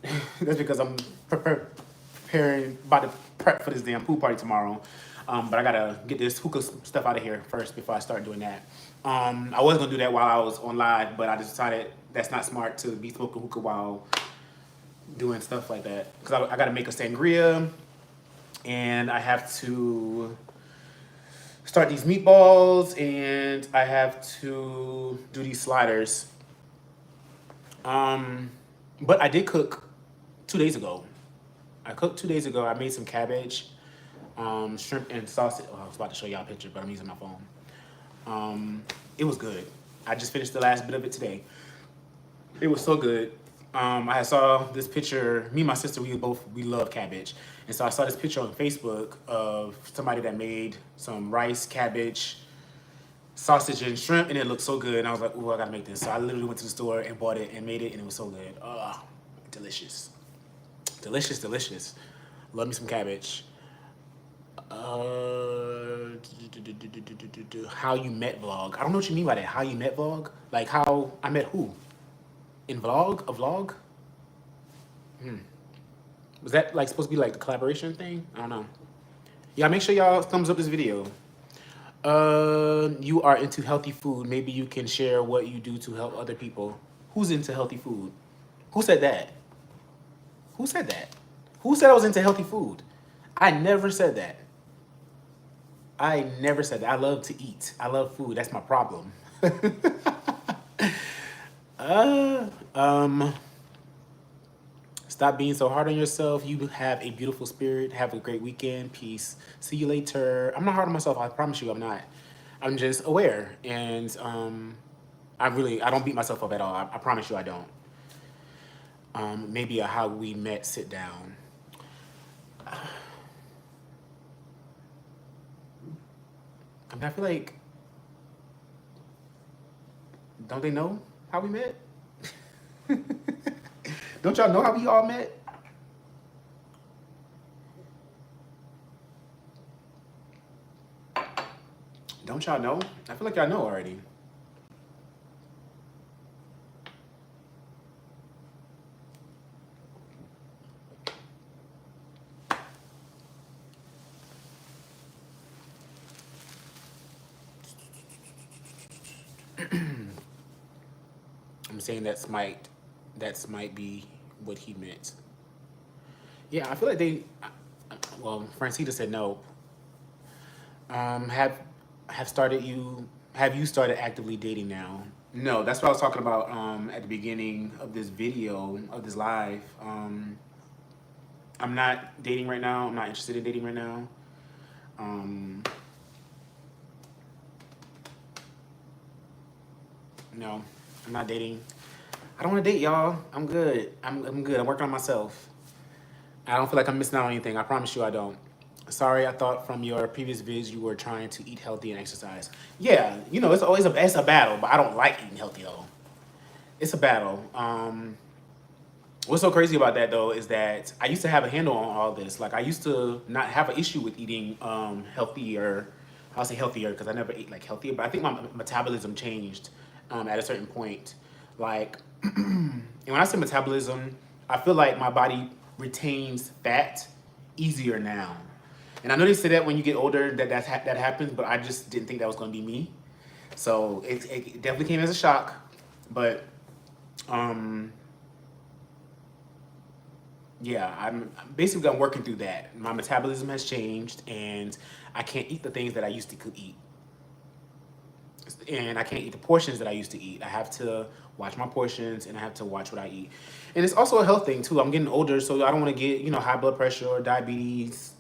[SPEAKER 1] that's because I'm preparing, about to prep for this damn pool party tomorrow. But I gotta get this hookah stuff out of here first before I start doing that. I was gonna do that while I was on live, but I just decided that's not smart to be smoking hookah while doing stuff like that. Because I gotta make a sangria, and I have to start these meatballs, and I have to do these sliders. But I did cook 2 days ago. I cooked 2 days ago. I made some cabbage, shrimp and sausage. Oh, I was about to show y'all a picture, but I'm using my phone. It was good. I just finished the last bit of it today. It was so good. I saw this picture. Me and my sister, we love cabbage. And so I saw this picture on Facebook of somebody that made some rice, cabbage, sausage and shrimp, and it looked so good. And I was like, ooh, I gotta make this. So I literally went to the store and bought it and made it, and it was so good. Oh, delicious. Delicious, delicious. Love me some cabbage. How you met vlog. I don't know what you mean by that. How you met vlog? Like how I met who? In vlog? A vlog? Was that like supposed to be like the collaboration thing? I don't know. Yeah, make sure y'all thumbs up this video. You are into healthy food. Maybe you can share what you do to help other people. Who's into healthy food? Who said that? Who said that? Who said I was into healthy food? I never said that. I never said that. I love to eat. I love food. That's my problem. uh, um, Stop being so hard on yourself. You have a beautiful spirit. Have a great weekend. Peace. See you later. I'm not hard on myself. I promise you I'm not. I'm just aware. And I don't beat myself up at all. I promise you I don't. Maybe a how we met sit down. I mean, I feel like, don't they know how we met? Don't y'all know how we all met? Don't y'all know? I feel like y'all know already. I'm saying that might be what he meant. Yeah, I feel like well, Francita said no. Have you started actively dating now? No, that's what I was talking about at the beginning of this video, of this live. I'm not dating right now. I'm not interested in dating right now. No, I'm not dating. I don't want to date, y'all. I'm good. I'm good. I'm working on myself. I don't feel like I'm missing out on anything. I promise you I don't. Sorry, I thought from your previous vids you were trying to eat healthy and exercise. Yeah, it's always it's a battle, but I don't like eating healthy though. It's a battle. What's so crazy about that though is that I used to have a handle on all this. Like I used to not have an issue with eating healthier. I'll say healthier because I never ate like healthier, but I think my metabolism changed at a certain point. Like, and when I say metabolism, I feel like my body retains fat easier now. And I know they say that when you get older that happens, but I just didn't think that was going to be me. So it definitely came as a shock. But yeah, I'm working through that. My metabolism has changed, and I can't eat the things that I used to could eat. And I can't eat the portions that I used to eat. I have to watch my portions, and I have to watch what I eat. And it's also a health thing too. I'm getting older, so I don't want to get high blood pressure or diabetes,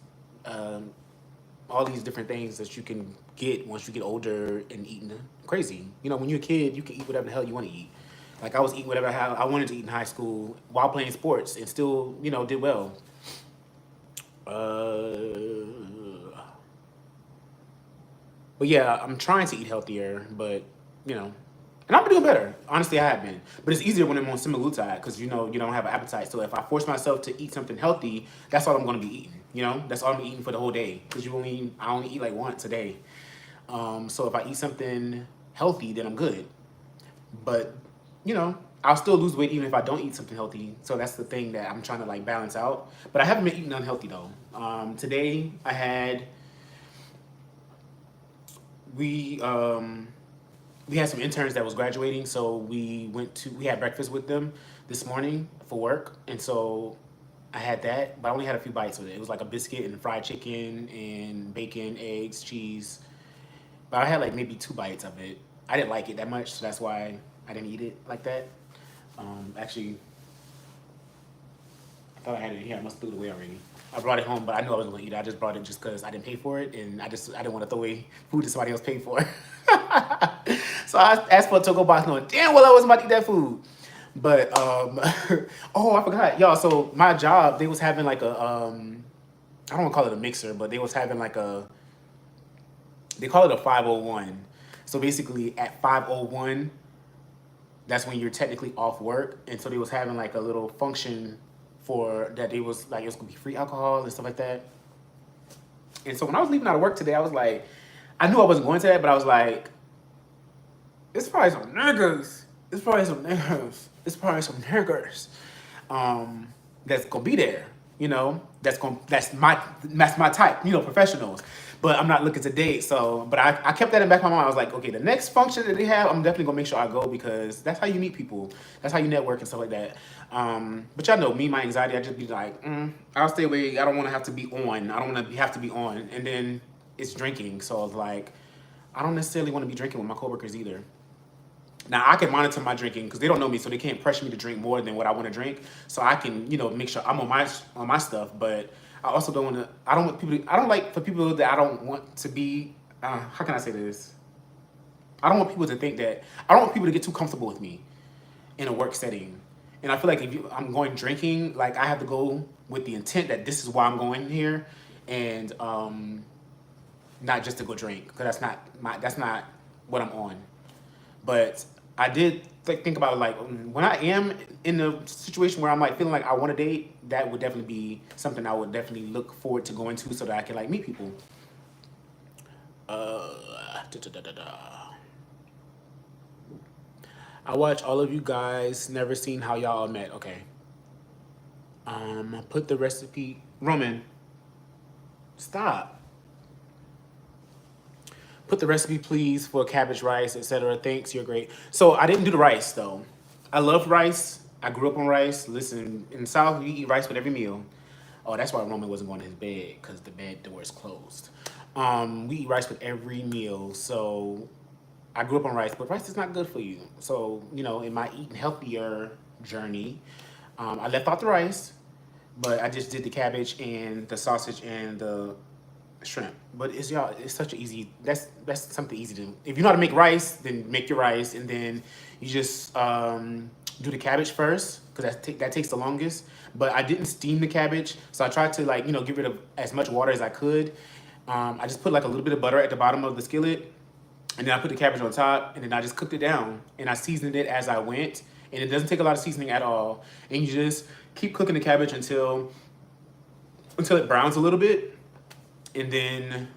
[SPEAKER 1] all these different things that you can get once you get older and eating crazy. When you're a kid, you can eat whatever the hell you want to eat. Like I was eating whatever I wanted to eat in high school while playing sports, and still did well. But yeah, I'm trying to eat healthier, but and I'm doing better. Honestly, I have been. But it's easier when I'm on semaglutide because you don't have an appetite. So if I force myself to eat something healthy, that's all I'm going to be eating. That's all I'm eating for the whole day because I only eat like once a day. So if I eat something healthy, then I'm good. But I'll still lose weight even if I don't eat something healthy. So that's the thing that I'm trying to like balance out. But I haven't been eating unhealthy though. Today I had. We had some interns that was graduating, so we had breakfast with them this morning for work, and so I had that, but I only had a few bites of it. It was like a biscuit and fried chicken and bacon, eggs, cheese, but I had like maybe 2 bites of it. I didn't like it that much, so that's why I didn't eat it like that. Actually, I thought I had it here. I must have threw it away already. I brought it home, but I knew I wasn't gonna eat it. I just brought it just because I didn't pay for it, and I didn't want to throw away food that somebody else paid for. So I asked for a to-go box, knowing damn well I wasn't about to eat that food. But oh, I forgot, y'all. So my job, they was having like a I don't want to call it a mixer, but they was having like they call it a 501. So basically at 5:01, that's when you're technically off work. And so they was having like a little function for that. They was like, it was gonna be free alcohol and stuff like that. And so when I was leaving out of work today, I was like, I knew I wasn't going to that, but I was like, it's probably some niggas. It's probably some niggas. It's probably some niggas. That's gonna be there. You know, that's my type. You know, professionals. But I'm not looking to date. So, but I kept that in the back of my mind. I was like, okay, the next function that they have, I'm definitely gonna make sure I go because that's how you meet people. That's how you network and stuff like that. But y'all know me, my anxiety. I just be like, I'll stay away. I don't want to have to be on. I don't want to have to be on. And then it's drinking. So it's like, I don't necessarily want to be drinking with my coworkers either. Now I can monitor my drinking because they don't know me, so they can't pressure me to drink more than what I want to drink. So I can, you know, make sure I'm on my stuff. But I also don't want to. I don't want people. I don't like for people that I don't want to be. How can I say this? I don't want people to think that. I don't want people to get too comfortable with me in a work setting. And I feel like if I'm going drinking, like I have to go with the intent that this is why I'm going here, and not just to go drink because that's not what I'm on. But I did think about it, like when I am in a situation where I'm like feeling like I want to date, that would definitely be something I would definitely look forward to going to so that I can like meet people. I watch all of you guys. Never seen how y'all met. Okay. Put the recipe. Roman, stop. Put the recipe, please, for cabbage rice, etc. Thanks, you're great. So I didn't do the rice, though. I love rice. I grew up on rice. Listen, in the South, we eat rice with every meal. Oh, that's why Roman wasn't going to his bed, because the bed door is closed. We eat rice with every meal, so I grew up on rice, but rice is not good for you. So, you know, in my eating healthier journey, I left out the rice, but I just did the cabbage and the sausage and the shrimp. But it's such an easy, that's something easy to do. If you know how to make rice, then make your rice, and then you just do the cabbage first, because that takes the longest. But I didn't steam the cabbage, so I tried to, like, you know, get rid of as much water as I could. I just put like a little bit of butter at the bottom of the skillet, and then I put the cabbage on top, and then I just cooked it down, and I seasoned it as I went, and it doesn't take a lot of seasoning at all. And you just keep cooking the cabbage until it browns a little bit. And then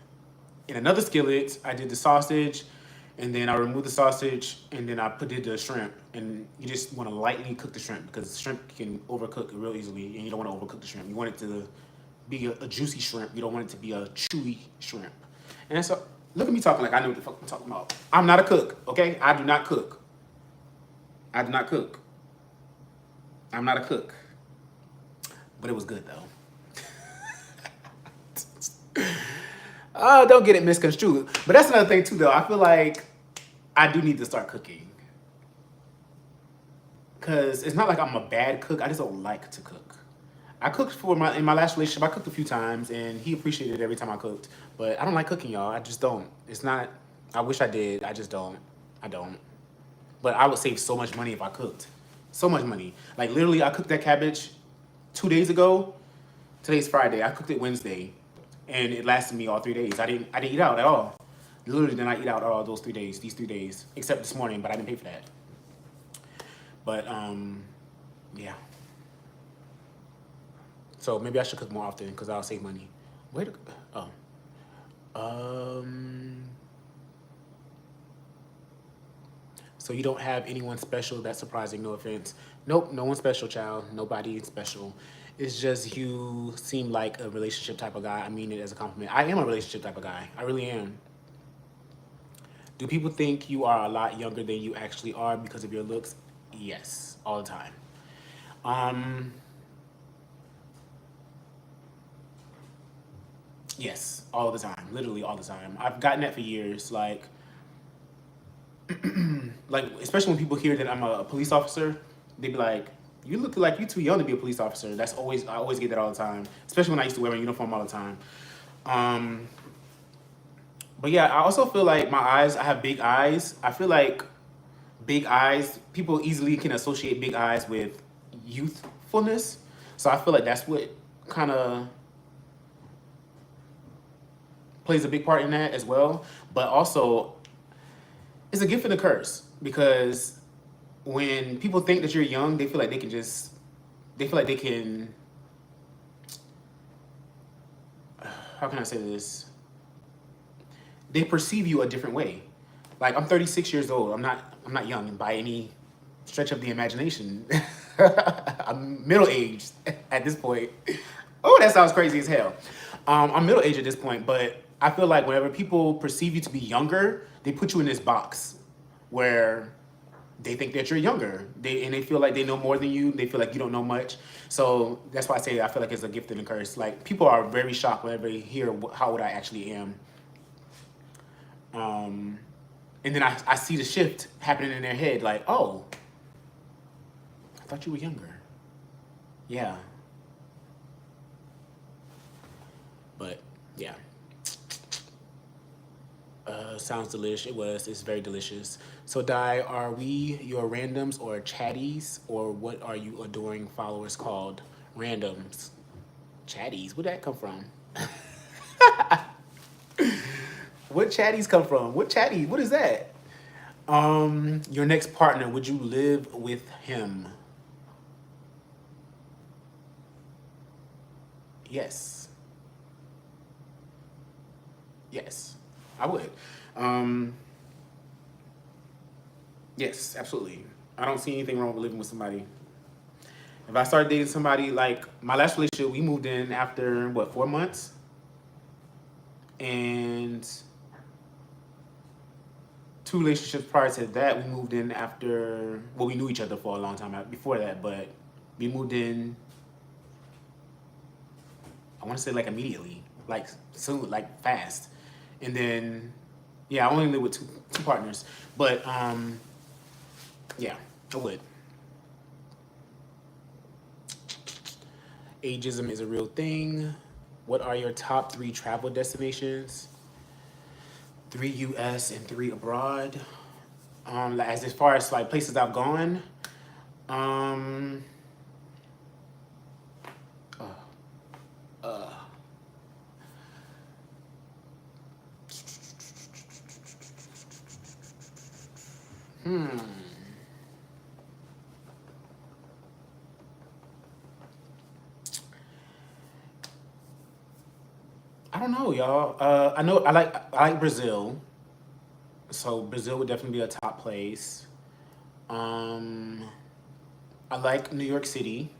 [SPEAKER 1] in another skillet, I did the sausage, and then I removed the sausage, and then I did the shrimp. And you just want to lightly cook the shrimp because shrimp can overcook real easily, and you don't want to overcook the shrimp. You want it to be a juicy shrimp. You don't want it to be a chewy shrimp. And so, look at me talking like I know what the fuck I'm talking about. I'm not a cook, okay? I do not cook. I do not cook. I'm not a cook. But it was good, though. Don't get it misconstrued. But that's another thing too, though. I feel like I do need to start cooking. Cause it's not like I'm a bad cook. I just don't like to cook. I cooked in my last relationship. I cooked a few times, and he appreciated it every time I cooked. But I don't like cooking, y'all. I just don't. It's not. I wish I did. I just don't. I don't. But I would save so much money if I cooked. So much money. Like literally, I cooked that cabbage 2 days ago. Today's Friday. I cooked it Wednesday. And it lasted me all 3 days. I didn't eat out at all. Literally did not eat out all those 3 days, these 3 days, except this morning, but I didn't pay for that. But yeah. So maybe I should cook more often because I'll save money. Where to So you don't have anyone special? That's surprising, no offense. Nope, no one special, child. Nobody special. It's just you seem like a relationship type of guy. I mean it as a compliment. I am a relationship type of guy. I really am. Do people think you are a lot younger than you actually are because of your looks? Yes, all the time. Yes, all the time. Literally all the time. I've gotten that for years. Like especially when people hear that I'm a police officer, they be like, you look like you too young to be a police officer. I always get that all the time, especially when I used to wear my uniform all the time. But yeah, I also feel like I have big eyes. I feel like big eyes, people easily can associate big eyes with youthfulness. So I feel like that's what kind of plays a big part in that as well. But also, it's a gift and a curse, because when people think that you're young, they feel like they feel like they can, how can I say this? They perceive you a different way. Like, I'm 36 years old. I'm not young by any stretch of the imagination. I'm middle aged at this point. Oh, that sounds crazy as hell. I'm middle aged at this point, but I feel like whenever people perceive you to be younger, they put you in this box where they think that you're younger. They feel like they know more than you. They feel like you don't know much. So that's why I say I feel like it's a gift and a curse. Like, people are very shocked whenever they hear how old I actually am. And then I see the shift happening in their head, like, oh, I thought you were younger. Yeah. But yeah. Sounds delicious. It's very delicious. So, Di, are we your randoms or chatties, or what are you adoring followers called? Randoms. Chatties? Where'd that come from? What chatties come from? What chatty? What is that? Your next partner, would you live with him? Yes. Yes, I would. Um, yes, absolutely. I don't see anything wrong with living with somebody. If I started dating somebody, like my last relationship, we moved in after what, 4 months, and two relationships prior to that, we moved in after. Well, we knew each other for a long time before that, but we moved in. I want to say like immediately, like soon, like fast, and then yeah, I only live with two partners, but yeah, I would. Ageism is a real thing. What are your top 3 travel destinations? 3 U.S. and 3 abroad. Like, as far as like places I've gone, um, uh, uh, hmm, I don't know, y'all. I know I like Brazil, so Brazil would definitely be a top place. Um, I like New York City.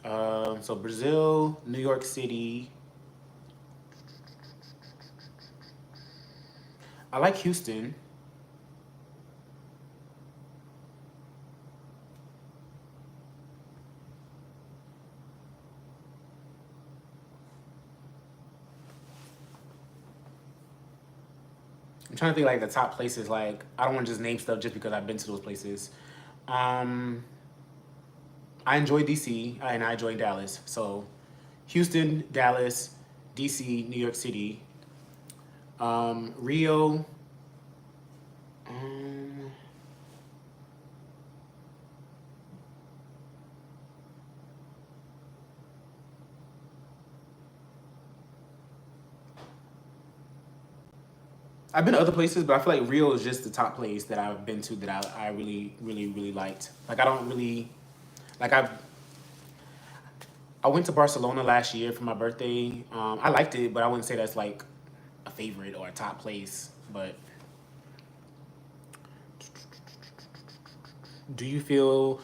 [SPEAKER 1] So Brazil, New York City. I like Houston. I'm trying to think like the top places. Like, I don't want to just name stuff just because I've been to those places. Um, I enjoy DC and I enjoy Dallas. So Houston, Dallas, DC, New York City, Rio. Um, I've been to other places, but I feel like Rio is just the top place that I've been to that I really, really, really liked. Like, I don't really like I went to Barcelona last year for my birthday. I liked it, but I wouldn't say that's like a favorite or a top place. But do you feel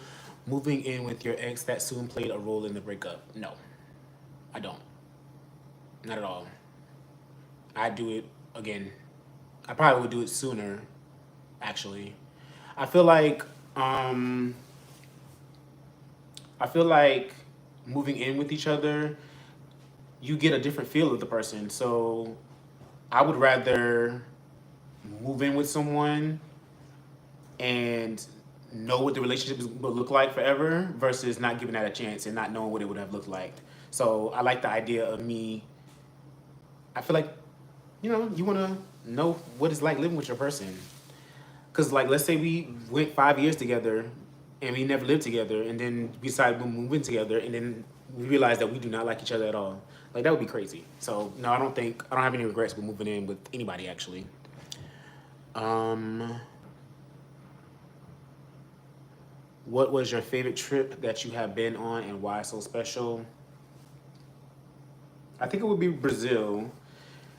[SPEAKER 1] moving in with your ex that soon played a role in the breakup? No, I don't. Not at all. I'd do it again. I probably would do it sooner, actually. I feel like um I feel like moving in with each other, you get a different feel of the person. So I would rather move in with someone and know what the relationship will look like forever versus not giving that a chance and not knowing what it would have looked like. So I like the idea of me. I feel like, you want to know what it's like living with your person. Because, like, let's say we went 5 years together and we never lived together, and then we decided we're moving together, and then we realized that we do not like each other at all. That would be crazy. So, no, I don't have any regrets with moving in with anybody, actually. Um, what was your favorite trip that you have been on and why so special? I think it would be Brazil.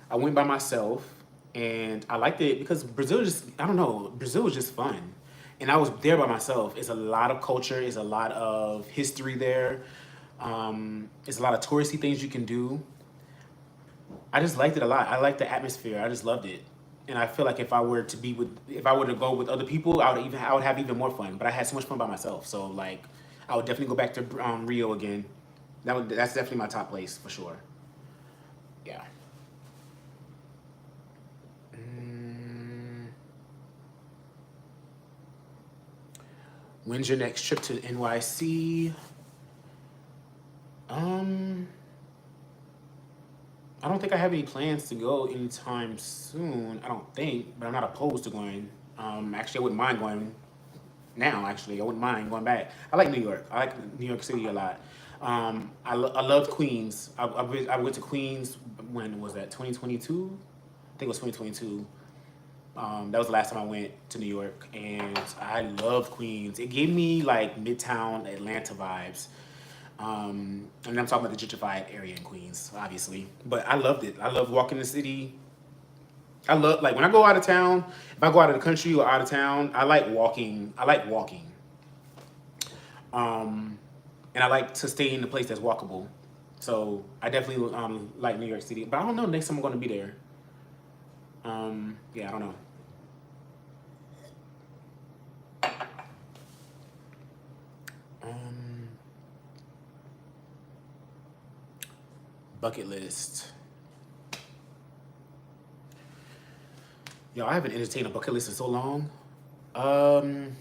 [SPEAKER 1] I went by myself and I liked it because Brazil just, I don't know, Brazil was just fun. And I was there by myself. It's a lot of culture, it's a lot of history there. It's a lot of touristy things you can do. I just liked it a lot. I liked the atmosphere. I just loved it. And I feel like if I were to go with other people, I would have even more fun. But I had so much fun by myself. So like, I would definitely go back to Rio again. That's definitely my top place for sure. Yeah. When's your next trip to NYC? Um, I don't think I have any plans to go anytime soon. I don't think, but I'm not opposed to going. Actually, I wouldn't mind going now. Actually, I wouldn't mind going back. I like New York. I like New York City a lot. I love Queens. I went to Queens. When was that? 2022. I think it was 2022. That was the last time I went to New York, and I love Queens. It gave me like Midtown Atlanta vibes. And I'm talking about the gentrified area in Queens, obviously. But I loved it. I love walking the city. I love like when I go out of town. If I go out of the country or out of town, I like walking. I like walking, and I like to stay in a place that's walkable. So I definitely like New York City. But I don't know next time I'm going to be there. Yeah, I don't know. Um, bucket list. Yo, I haven't entertained a bucket list in so long. Um,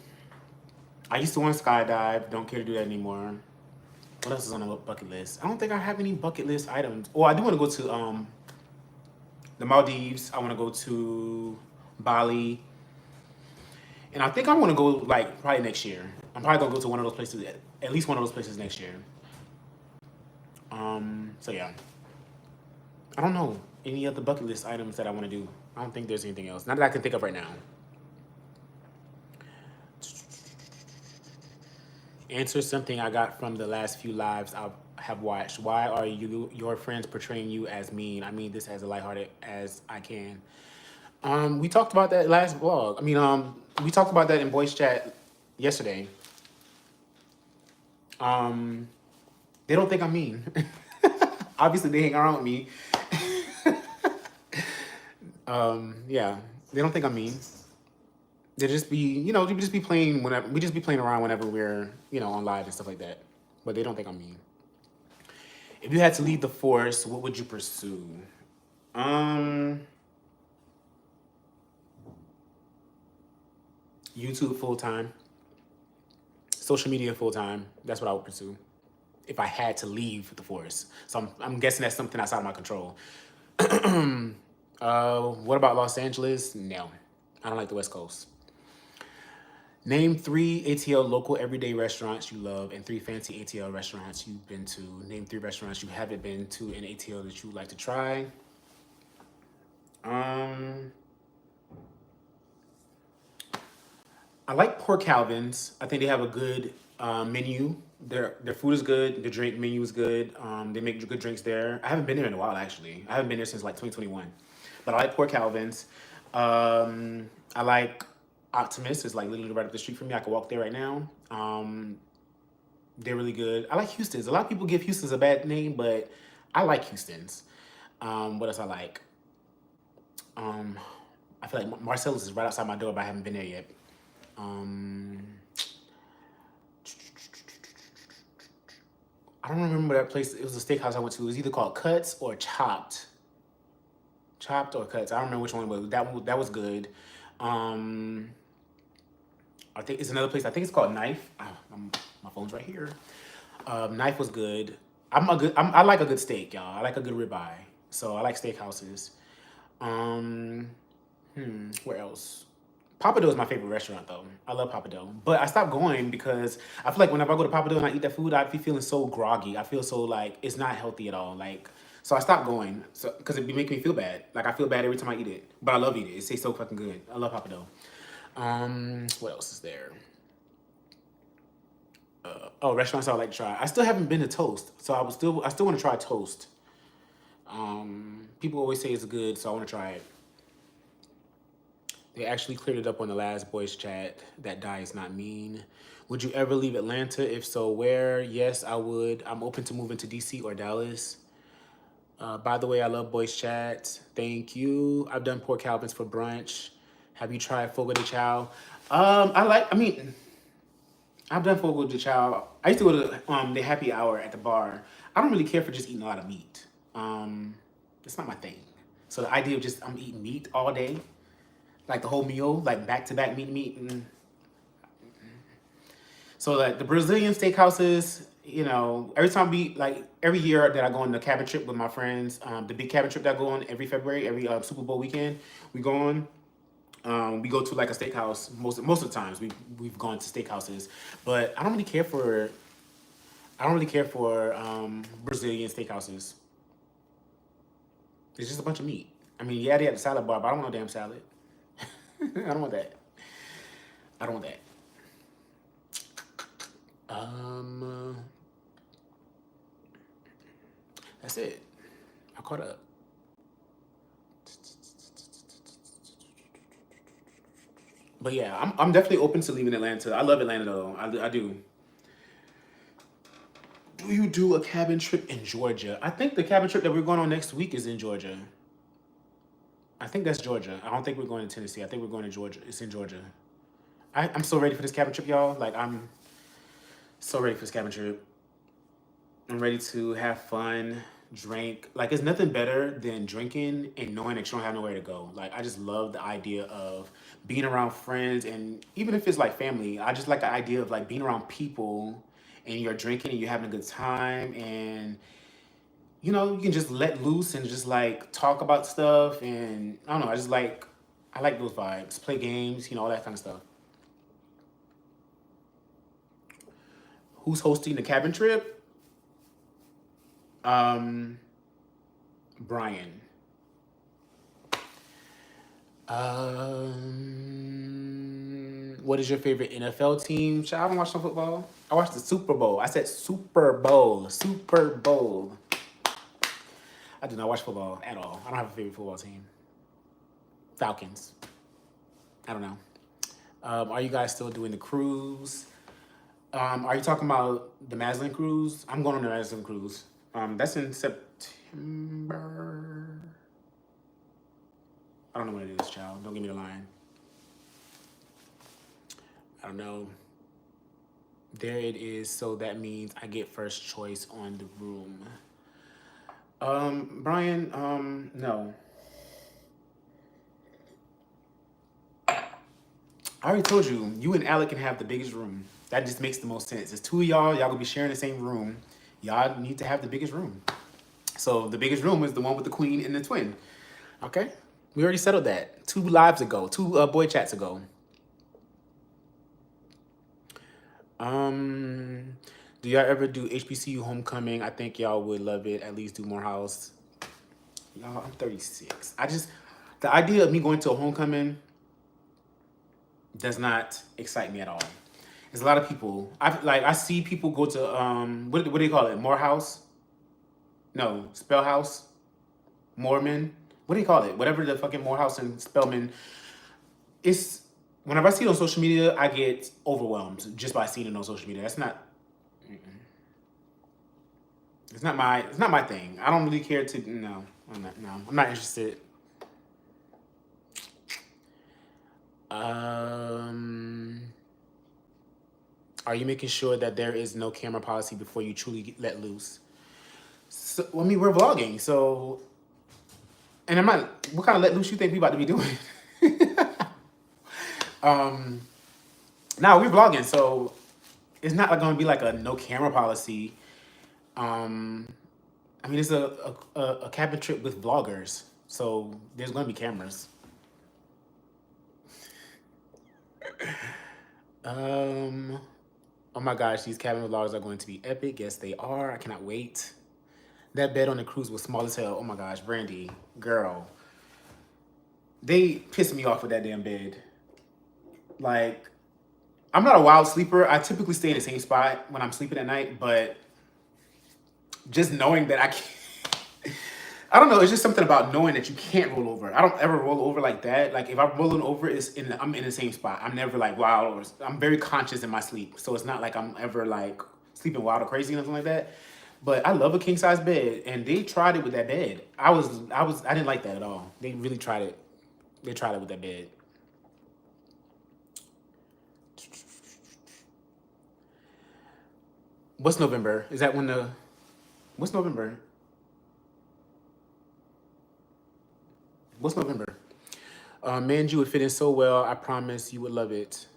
[SPEAKER 1] I used to want to skydive. Don't care to do that anymore. What else is on the bucket list? I don't think I have any bucket list items. Oh, I do want to go to the Maldives. I want to go to Bali, and I think I want to go like probably next year. I'm probably gonna go to one of those places, at least one of those places next year. So yeah, I don't know any other bucket list items that I want to do. I don't think there's anything else. Not that I can think of right now. Answer something I got from the last few lives I have watched. Why are your friends portraying you as mean? I mean this as lighthearted as I can. We talked about that last vlog. We talked about that in voice chat yesterday. They don't think I'm mean. Obviously, they hang around with me. Yeah, they don't think I'm mean. They just be, we just be playing whenever we just be playing around whenever we're, on live and stuff like that. But they don't think I'm mean. If you had to leave the force, what would you pursue? YouTube full time, social media full time. That's what I would pursue if I had to leave the force. So I'm guessing that's something outside of my control. What about Los Angeles? No, I don't like the West Coast. Name 3 ATL local everyday restaurants you love and 3 fancy ATL restaurants you've been to. Name 3 restaurants you haven't been to in ATL that you would like to try. I like Port Calvin's. I think they have a good menu. Their food is good. The drink menu is good. They make good drinks there. I haven't been there in a while, actually. I haven't been there since like 2021. But I like Port Calvin's. I like Optimist. It's like literally right up the street from me. I can walk there right now. They're really good. I like Houston's. A lot of people give Houston's a bad name, but I like Houston's. What else I like? I feel like Marcellus is right outside my door, but I haven't been there yet. I don't remember that place. It was a steakhouse I went to. It was either called Cuts or Chopped. Chopped or Cuts. I don't remember which one, but that was good. I think it's another place. I think it's called Knife. My phone's right here. Knife was good. I like a good steak, y'all. I like a good ribeye. So I like steakhouses. Where else? Papado is my favorite restaurant though. I love Papado, but I stopped going because I feel like whenever I go to Papado and I eat that food, I be feeling so groggy. I feel so like it's not healthy at all. Like, so I stopped going, so because it be making me feel bad. Like I feel bad every time I eat it, but I love eating it. It tastes so fucking good. I love Papado. What else is there? Oh, restaurants I would like to try. I still haven't been to Toast, so I still want to try Toast. People always say it's good, so I want to try it. They actually cleared it up on the last voice chat. That die is not mean. Would you ever leave Atlanta? If so, where? Yes, I would. I'm open to moving to DC or Dallas. By the way, I love voice chat. Thank you. I've done pork Calvins for brunch. Have you tried fogo de chao? I've done fogo de chao. I used to go to the happy hour at the bar. I don't really care for just eating a lot of meat. It's not my thing. So the idea of just I'm eating meat all day, like the whole meal, like back to back meat. So like the Brazilian steakhouses, you know, every year that I go on the cabin trip with my friends, the big cabin trip that I go on every February, every Super Bowl weekend, we go on. We go to like a steakhouse most of the times. We've gone to steakhouses, but I don't really care for Brazilian steakhouses. It's just a bunch of meat. I mean, yeah, they had the salad bar, but I don't want no damn salad. I don't want that. I don't want that. That's it. I caught up. But yeah, I'm definitely open to leaving Atlanta. I love Atlanta though. I do. Do you do a cabin trip in Georgia? I think the cabin trip that we're going on next week is in Georgia. I think that's Georgia. I don't think we're going to Tennessee. I think we're going to Georgia. It's in Georgia. I'm so ready for this cabin trip, y'all. Like, I'm so ready for this cabin trip. I'm ready to have fun, drink. Like, it's nothing better than drinking and knowing that you don't have nowhere to go. Like, I just love the idea of being around friends, and even if it's like family, I just like the idea of like being around people and you're drinking and you're having a good time, and you know, you can just let loose and just like talk about stuff, and I don't know, I like those vibes. Play games, you know, all that kind of stuff. Who's hosting the cabin trip? Brian. What is your favorite NFL team? I don't watch no football. I watched the Super Bowl. I said Super Bowl. Super Bowl. I do not watch football at all. I don't have a favorite football team. Falcons. I don't know. Are you guys still doing the cruise? Are you talking about the Maslin cruise? I'm going on the Maslin cruise. That's in September. I don't know when it is, child. Don't give me the line. I don't know. There it is. So that means I get first choice on the room. Brian, no. I already told you, you and Alec can have the biggest room. That just makes the most sense. It's two of y'all gonna be sharing the same room. Y'all need to have the biggest room. So the biggest room is the one with the queen and the twin. Okay? We already settled that 2 lives ago, 2 boy chats ago. Do y'all ever do HBCU homecoming? I think y'all would love it. At least do Morehouse. Y'all, I'm 36. The idea of me going to a homecoming does not excite me at all. There's a lot of people. I see people go to what do they call it? Morehouse? No, Spellhouse? Mormon? What do you call it? Whatever the fucking Morehouse and Spellman. It's whenever I see it on social media, I get overwhelmed just by seeing it on social media. That's not. It's not my thing. I don't really care to. No, I'm not interested. Are you making sure that there is no camera policy before you truly let loose? So, I mean, we're vlogging, so. And I'm not. What kind of let loose you think we about to be doing? Now we're vlogging, so it's not like going to be like a no camera policy. I mean, it's a cabin trip with vloggers, so there's going to be cameras. Oh my gosh, these cabin vlogs are going to be epic. Yes, they are. I cannot wait. That bed on the cruise was small as hell. Oh my gosh, Brandy, girl. They pissed me off with that damn bed. Like, I'm not a wild sleeper. I typically stay in the same spot when I'm sleeping at night, but just knowing that I can't, I don't know, it's just something about knowing that you can't roll over. I don't ever roll over like that. Like if I'm rolling over, I'm in the same spot. I'm never like wild or I'm very conscious in my sleep. So it's not like I'm ever like sleeping wild or crazy or nothing like that. But I love a king size bed, and they tried it with that bed. I didn't like that at all. They really tried it. They tried it with that bed. What's November? Is that when the what's November? What's November? Man, you would fit in so well. I promise you would love it.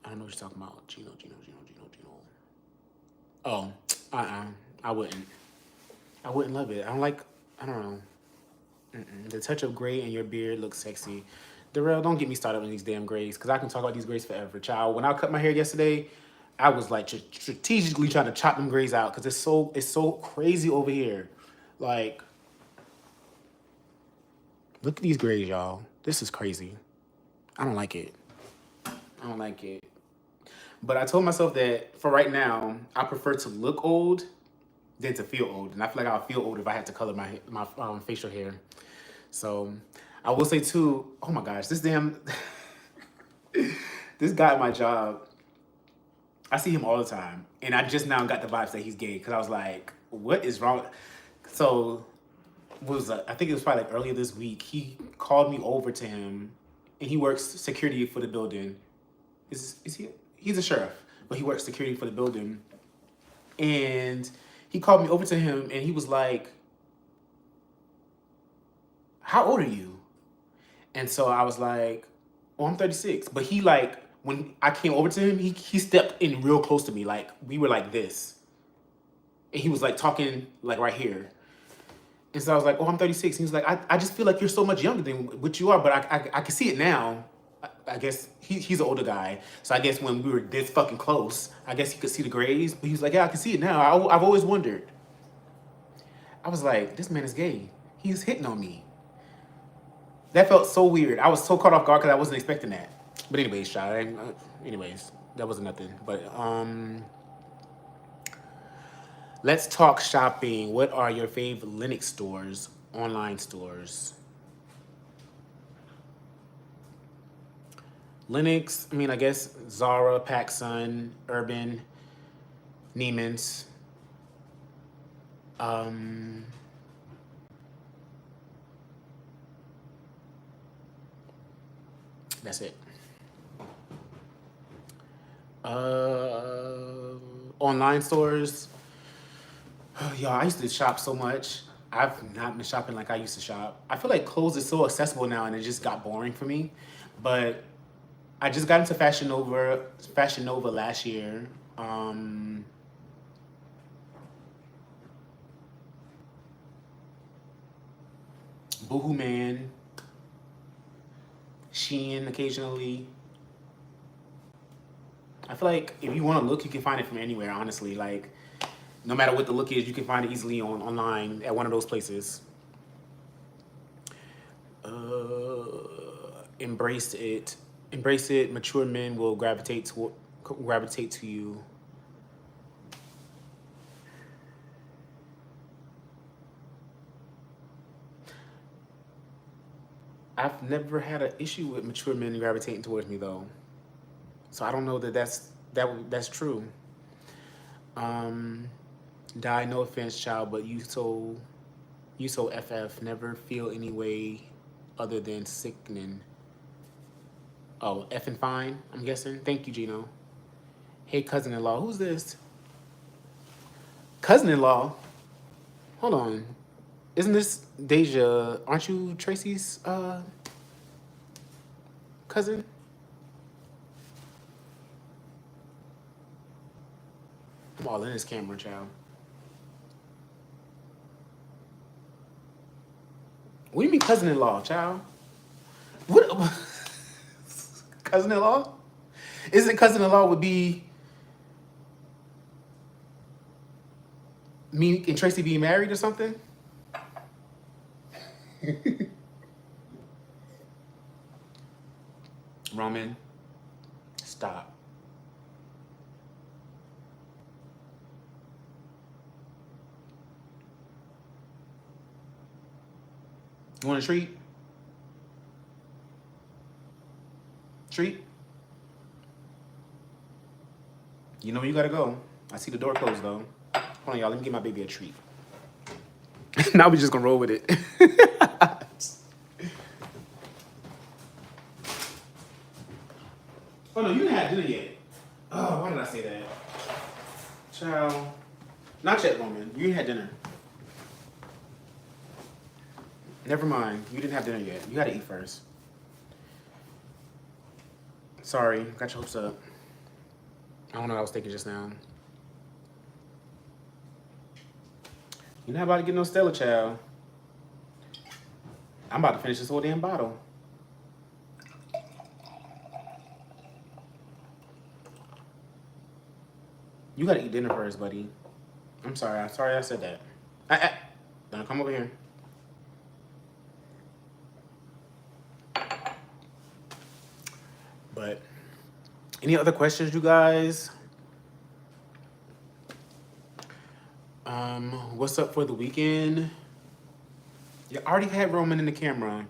[SPEAKER 1] I don't know what you're talking about. Gino. Oh, I wouldn't. I wouldn't love it. I don't know. The touch of gray in your beard looks sexy. Darrell, don't get me started on these damn grays, because I can talk about these grays forever. Child, when I cut my hair yesterday, I was like strategically trying to chop them grays out because it's so crazy over here. Like, look at these grays, y'all. This is crazy. I don't like it. I don't like it. But I told myself that for right now, I prefer to look old than to feel old. And I feel like I'll feel old if I had to color my facial hair. So I will say too, oh my gosh, this damn, this guy at my job, I see him all the time. And I just now got the vibes that he's gay because I was like, what is wrong? So I think it was probably like earlier this week, he called me over to him and he works security for the building. Is he? He's a sheriff, but he works security for the building. And he called me over to him and he was like, how old are you? And so I was like, oh, I'm 36. But he like, when I came over to him, he stepped in real close to me. Like we were like this. And he was like talking like right here. And so I was like, oh, I'm 36. And he was like, I just feel like you're so much younger than what you are, but I can see it now. I guess he's an older guy. So I guess when we were this fucking close, I guess he could see the grays. But he was like, yeah, I can see it now. I've always wondered. I was like, this man is gay. He's hitting on me. That felt so weird. I was so caught off guard because I wasn't expecting that. But anyways, anyways, that wasn't nothing. But let's talk shopping. What are your favorite Linux stores, online stores? Linux, I mean, I guess Zara, PacSun, Urban, Neiman's. That's it. Online stores. Y'all, I used to shop so much. I've not been shopping like I used to shop. I feel like clothes is so accessible now and it just got boring for me. But I just got into Fashion Nova last year. Boohoo Man, Shein occasionally. I feel like if you want to look, you can find it from anywhere, honestly. Like, no matter what the look is, you can find it easily online at one of those places. Embrace it. Embrace it. Mature men will gravitate to you. I've never had an issue with mature men gravitating towards me though, so I don't know that that's true. Die, no offense, child, but you so FF. Never feel any way other than sickening. Oh, effing fine, I'm guessing. Thank you, Gino. Hey, cousin-in-law. Who's this? Cousin-in-law? Hold on. Isn't this Deja? Aren't you Tracy's cousin? I'm all in this camera, child. What do you mean cousin-in-law, child? What? Cousin-in-law? Isn't cousin-in-law would be me and Tracy being married or something? Roman, stop. You want a treat? Treat? You know you gotta go. I see the door closed though. Hold on, y'all. Let me give my baby a treat. Now we just gonna roll with it. Oh no, you didn't have dinner yet. Oh, why did I say that? Child. Not yet, woman. You didn't have dinner. Never mind. You didn't have dinner yet. You gotta eat first. Sorry, got your hopes up. I don't know what I was thinking just now. You're not about to get no Stella, child. I'm about to finish this whole damn bottle. You gotta eat dinner first, buddy. I'm sorry. I'm sorry I said that. Don't come over here. But any other questions, you guys? What's up for the weekend? You already had Roman in the camera.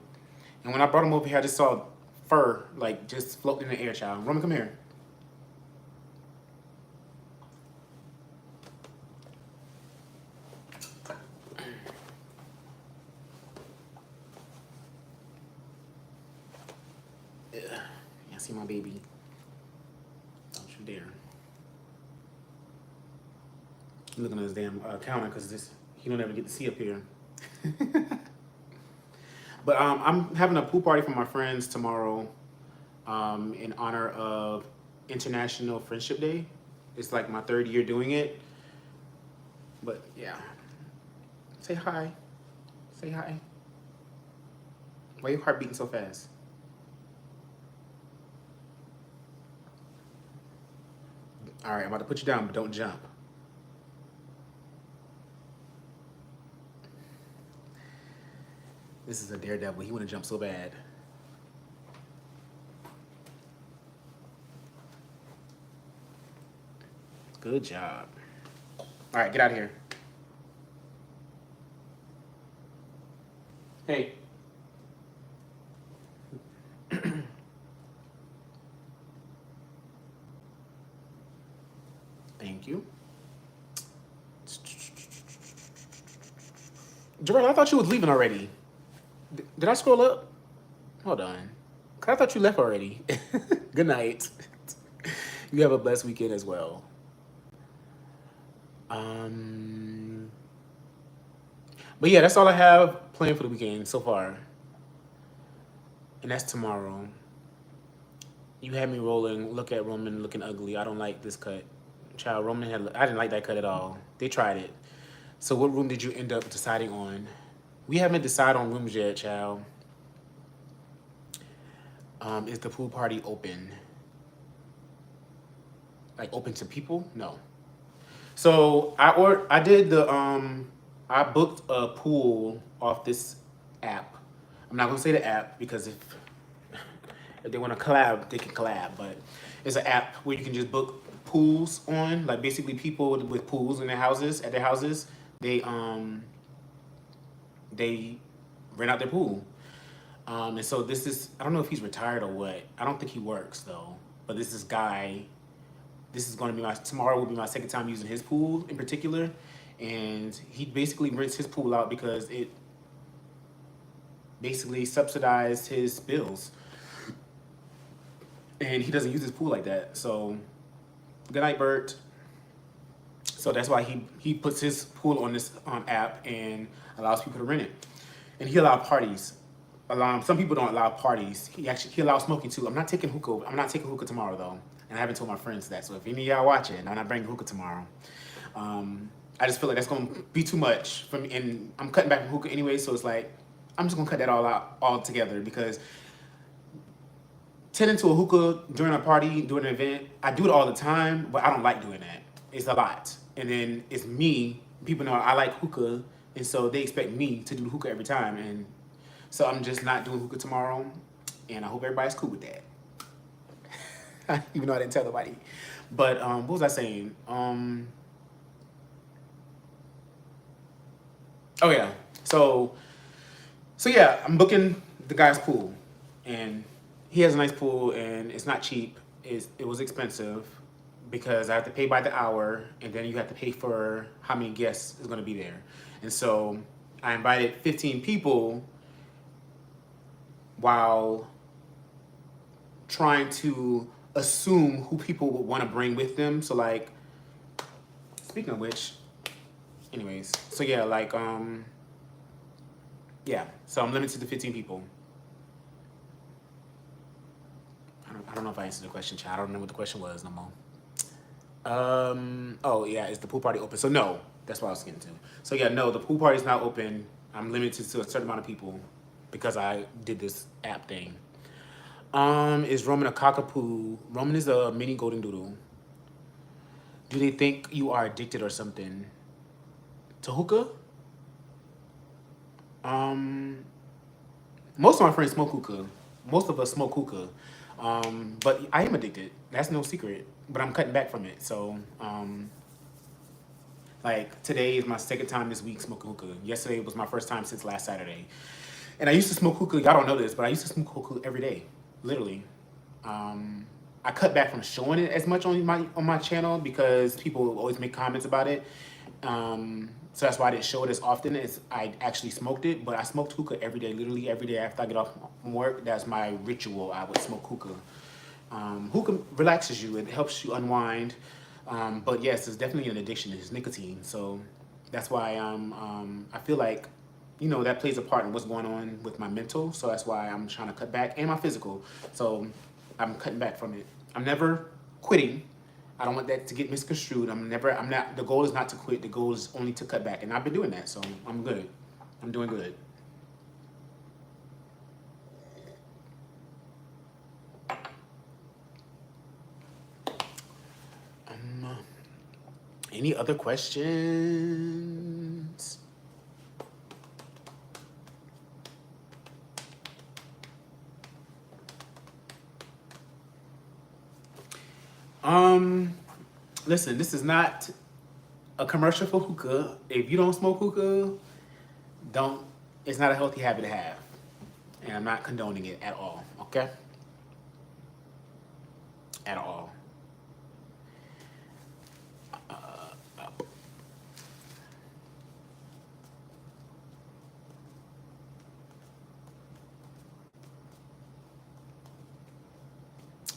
[SPEAKER 1] And when I brought him over here, I just saw fur, like, just floating in the air, child. Roman, come here. Yeah, see my baby. Don't you dare. I'm looking at his damn counter because he don't ever get to see up here. But I'm having a pool party for my friends tomorrow in honor of International Friendship Day. It's like my 3rd year doing it. But yeah. Say hi. Say hi. Why your heart beating so fast? All right, I'm about to put you down, but don't jump. This is a daredevil. He want to jump so bad. Good job. All right, get out of here. Hey. Thank you. Jerome, I thought you was leaving already. Did I scroll up? Hold on. 'Cause I thought you left already. Good night. You have a blessed weekend as well. But yeah, that's all I have planned for the weekend so far. And that's tomorrow. You had me rolling. Look at Roman looking ugly. I don't like this cut. Child, Roman I didn't like that cut at all. They tried it. So what room did you end up deciding on? We haven't decided on rooms yet, child. Is the pool party open? Like open to people? No. So I booked a pool off this app. I'm not gonna say the app because if they want to collab, they can collab. But it's an app where you can just book pools on, like basically people with pools in their houses, at their houses. They rent out their pool. And so this is, I don't know if he's retired or what. I don't think he works though. But this is going to be tomorrow will be my 2nd time using his pool in particular. And he basically rents his pool out because it basically subsidized his bills. And he doesn't use his pool like that. So, good night, Bert. So that's why he puts his pool on this app and allows people to rent it. And he allows parties. Some people don't allow parties. He allows smoking too. I'm not taking hookah tomorrow though. And I haven't told my friends that. So if any of y'all watching, I'm not bringing hookah tomorrow. I just feel like that's gonna be too much for me. And I'm cutting back from hookah anyway, so it's like I'm just gonna cut that all out altogether because tending to a hookah during a party, during an event, I do it all the time, but I don't like doing that. It's a lot. And then it's me. People know I like hookah, and so they expect me to do the hookah every time. And so I'm just not doing hookah tomorrow, and I hope everybody's cool with that. Even though I didn't tell nobody. But what was I saying? Oh yeah. So yeah, I'm booking the guy's pool, and he has a nice pool, and it's not cheap. It was expensive because I have to pay by the hour, and then you have to pay for how many guests is going to be there. And so I invited 15 people while trying to assume who people would want to bring with them. So like, speaking of which, anyways, so yeah, like yeah, so I'm limited to 15 people. I don't know if I answered the question, Chad. I don't know what the question was no more. Oh yeah, is the pool party open? So no, that's what I was getting to. So yeah, no, the pool party is not open. I'm limited to a certain amount of people because I did this app thing. Is Roman a cockapoo? Roman is a mini golden doodle. Do they think you are addicted or something? To hookah? Most of my friends smoke hookah. Most of us smoke hookah. But I am addicted. That's no secret. But I'm cutting back from it. So, like today is my second time this week smoking hookah. Yesterday was my first time since last Saturday. And I used to smoke hookah. Y'all don't know this, but I used to smoke hookah every day, literally. I cut back from showing it as much on my channel because people always make comments about it. So that's why I didn't show it as often as I actually smoked it. But I smoked hookah every day, literally every day after I get off from work. That's my ritual. I would smoke hookah. Hookah relaxes you. It helps you unwind. But yes, it's definitely an addiction. It's nicotine. So that's why I feel like, you know, that plays a part in what's going on with my mental. So that's why I'm trying to cut back, and my physical. So I'm cutting back from it. I'm never quitting. I don't want that to get misconstrued. I'm not, the goal is not to quit. The goal is only to cut back. And I've been doing that. So I'm good. I'm doing good. Any other questions? Listen, this is not a commercial for hookah. If you don't smoke hookah, don't. It's not a healthy habit to have, and I'm not condoning it at all. Okay, at all.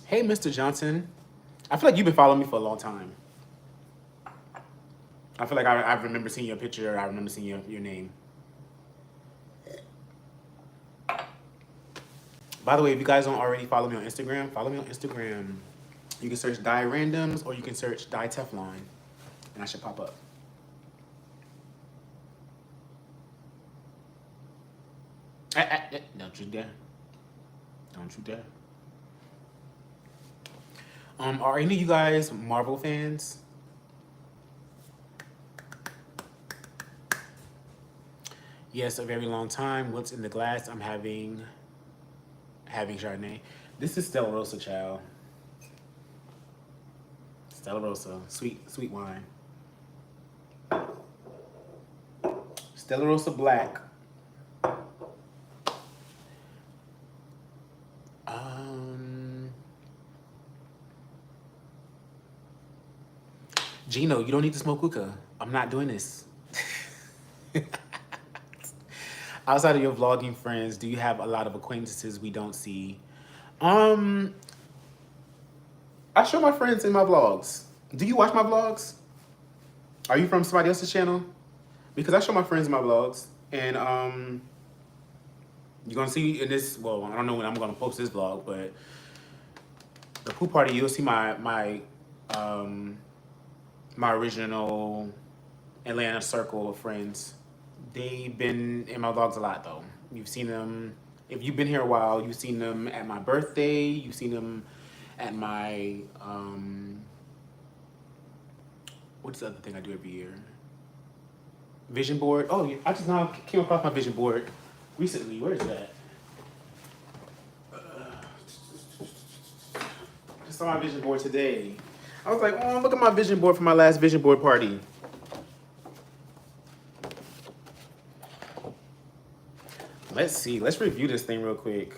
[SPEAKER 1] Hey, Mr. Johnson. I feel like you've been following me for a long time. I feel like I remember seeing your picture. I remember seeing your name. By the way, if you guys don't already follow me on Instagram, follow me on Instagram. You can search DYRANDOMS or you can search Teflon, and I should pop up. Don't you dare. Don't you dare. Are any of you guys Marvel fans? Yes, a very long time. What's in the glass? I'm having Chardonnay. This is Stella Rosa, child. Stella Rosa, sweet wine. Stella Rosa Black. Gino, you don't need to smoke hookah. I'm not doing this. Outside of your vlogging friends, do you have a lot of acquaintances we don't see? I show my friends in my vlogs. Do you watch my vlogs? Are you from somebody else's channel? Because I show my friends in my vlogs, and you're gonna see in this. Well, I don't know when I'm gonna post this vlog, but the pool party, you'll see my original Atlanta circle of friends. They've been in my vlogs a lot, though. You've seen them If you've been here a while, you've seen them at my birthday. You've seen them at my what's the other thing I do every year? Vision board. Oh, yeah, I just now came across my vision board recently. Where is that? Just saw my vision board today. I was like, oh, look at my vision board for my last vision board party. Let's see. Let's review this thing real quick.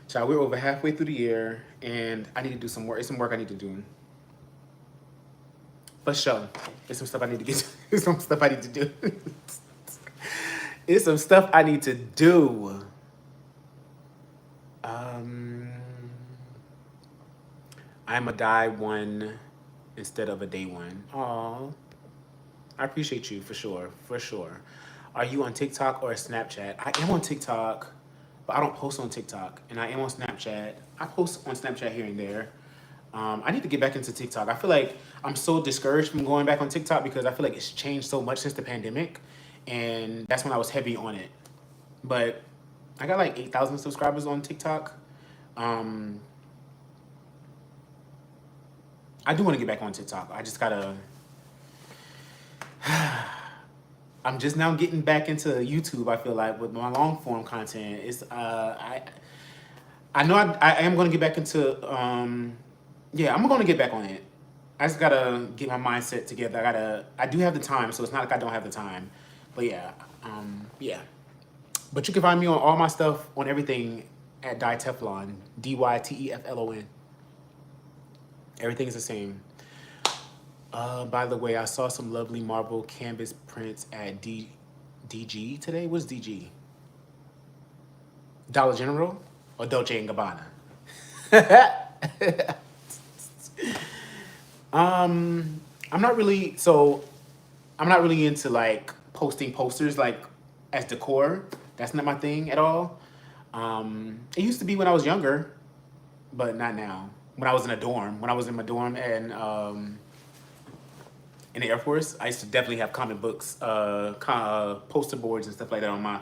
[SPEAKER 1] Child, we're over halfway through the year, and I need to do some work. It's some work I need to do. For sure. It's some stuff I need to get to. It's some stuff I need to do. It's some stuff I need to do. I'm a die one instead of a day one. Aw. I appreciate you for sure. For sure. Are you on TikTok or Snapchat? I am on TikTok, but I don't post on TikTok. And I am on Snapchat. I post on Snapchat here and there. I need to get back into TikTok. I feel like I'm so discouraged from going back on TikTok because I feel like it's changed so much since the pandemic. And that's when I was heavy on it. But I got like 8,000 subscribers on TikTok. I do want to get back on TikTok. I just gotta... I'm just now getting back into YouTube, I feel like, with my long form content. It's I know I am gonna get back into yeah, I'm gonna get back on it. I just gotta get my mindset together. I do have the time, so it's not like I don't have the time. But yeah, yeah. But you can find me on all my stuff, on everything at Dyteflon, DYTEFLON. Everything is the same. By the way, I saw some lovely marble canvas prints at DG today. What's DG? Dollar General or Dolce & Gabbana? I'm not really into like posting posters like as decor. That's not my thing at all. It used to be when I was younger, but not now. When I was in a dorm, when I was in my dorm and in the Air Force, I used to definitely have comic books, poster boards and stuff like that on my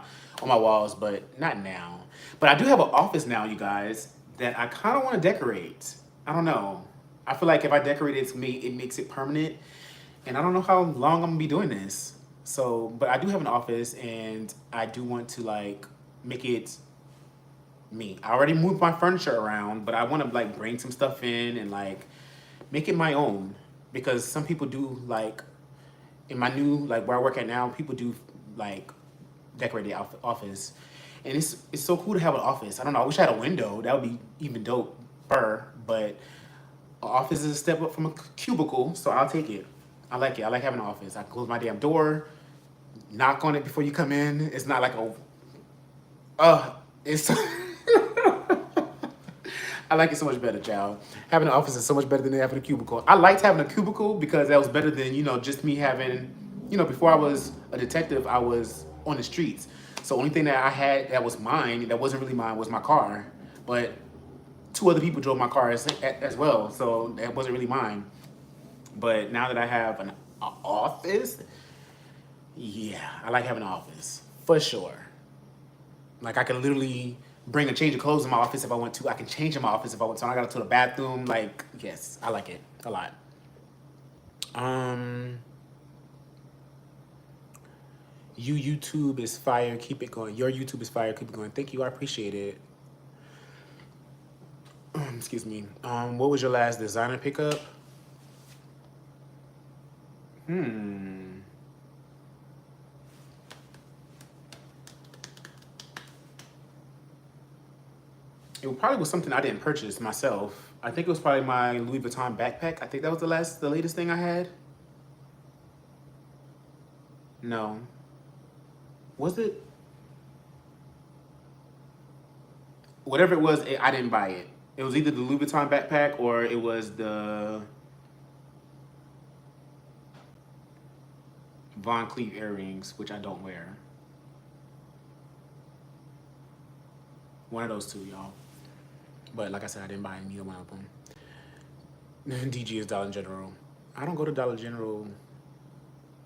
[SPEAKER 1] walls, but not now. But I do have an office now, you guys, that I kind of want to decorate. I don't know. I feel like if I decorate it, to me, it makes it permanent. And I don't know how long I'm gonna be doing this. So, but I do have an office, and I do want to like make it me. I already moved my furniture around, but I want to like bring some stuff in and like make it my own. Because some people do like, in my new, like where I work at now, people do like decorate the office. And it's so cool to have an office. I don't know, I wish I had a window. That would be even doper. But an office is a step up from a cubicle, so I'll take it. I like it. I like having an office. I close my damn door, knock on it before you come in. It's not like it's... I like it so much better, child. Having an office is so much better than having a cubicle. I liked having a cubicle because that was better than, you know, just me having, you know, before I was a detective, I was on the streets. So only thing that I had that was mine, that wasn't really mine, was my car. But 2 other people drove my car as well, so that wasn't really mine. But now that I have an office, yeah, I like having an office, for sure. Like I can literally bring a change of clothes in my office if I want to. I can change in my office if I want to. I gotta go to the bathroom. Like, yes, I like it a lot. YouTube is fire. Keep it going. Your YouTube is fire. Keep it going. Thank you. I appreciate it. Excuse me. What was your last designer pickup? It probably was something I didn't purchase myself. I think it was probably my Louis Vuitton backpack. I think that was the latest thing I had. No. Was it? Whatever it was, I didn't buy it. It was either the Louis Vuitton backpack or it was the... Von Cleef earrings, which I don't wear. One of those two, y'all. But like I said, I didn't buy neither one of them. DG is Dollar General. I don't go to Dollar General.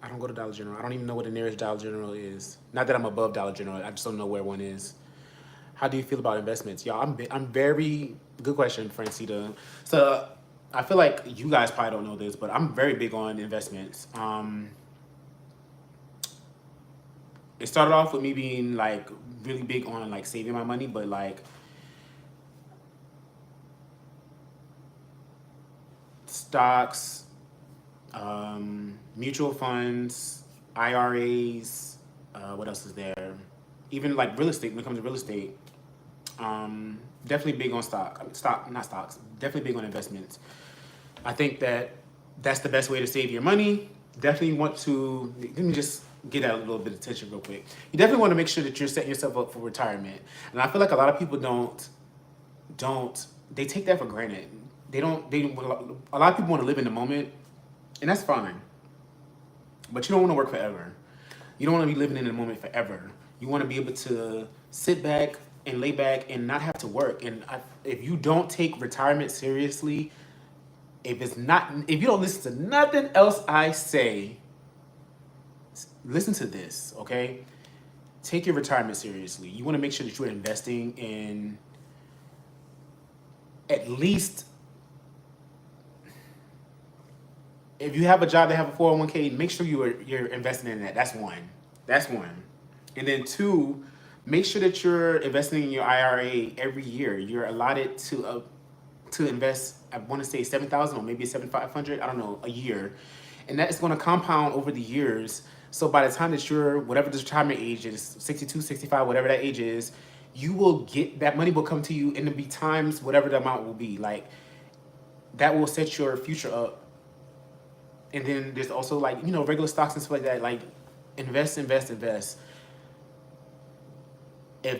[SPEAKER 1] I don't go to Dollar General. I don't even know what the nearest Dollar General is. Not that I'm above Dollar General. I just don't know where one is. How do you feel about investments? Y'all, I'm very, good question, Francita. So I feel like you guys probably don't know this, but I'm very big on investments. It started off with me being like really big on like saving my money, but like stocks, mutual funds, IRAs, what else is there? Even like real estate, when it comes to real estate, definitely big on not stocks, definitely big on investments. I think that that's the best way to save your money. Definitely want to, let me just get out a little bit of attention real quick. You definitely want to make sure that you're setting yourself up for retirement. And I feel like a lot of people they take that for granted. A lot of people want to live in the moment, and that's fine. But you don't want to work forever. You don't want to be living in the moment forever. You want to be able to sit back and lay back and not have to work. And if you don't take retirement seriously, if you don't listen to nothing else I say, listen to this, okay? Take your retirement seriously. You want to make sure that you're investing in at least, if you have a job that have a 401k, make sure you're investing in that. That's one. And then two, make sure that you're investing in your IRA every year. You're allotted to invest, I want to say 7,000 or maybe 7,500, I don't know, a year. And that is going to compound over the years. So by the time that you're, whatever the retirement age is, 62, 65, whatever that age is, you will get, that money will come to you, and it'll be times whatever the amount will be. Like, that will set your future up. And then there's also like, regular stocks and stuff like that. Like, invest. If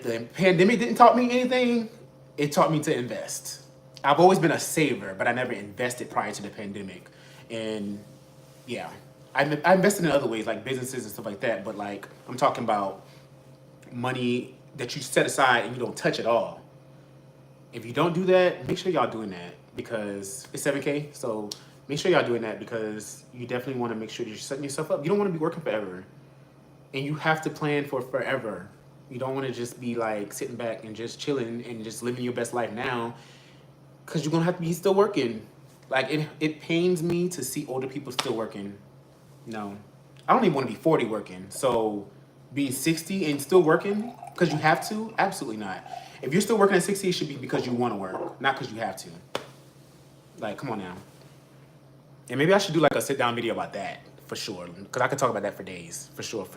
[SPEAKER 1] the pandemic didn't taught me anything, it taught me to invest. I've always been a saver, but I never invested prior to the pandemic. And yeah, I invested in other ways, like businesses and stuff like that. But like, I'm talking about money that you set aside and you don't touch at all. If you don't do that, make sure y'all doing that, because it's 7K. So make sure y'all doing that, because you definitely want to make sure that you're setting yourself up. You don't want to be working forever, and you have to plan for forever. You don't want to just be like sitting back and just chilling and just living your best life now, because you're going to have to be still working. Like, it pains me to see older people still working. No. I don't even want to be 40 working. So being 60 and still working because you have to? Absolutely not. If you're still working at 60, it should be because you want to work, not because you have to. Like, come on now. And maybe I should do like a sit-down video about that, for sure. Because I could talk about that for days. For sure.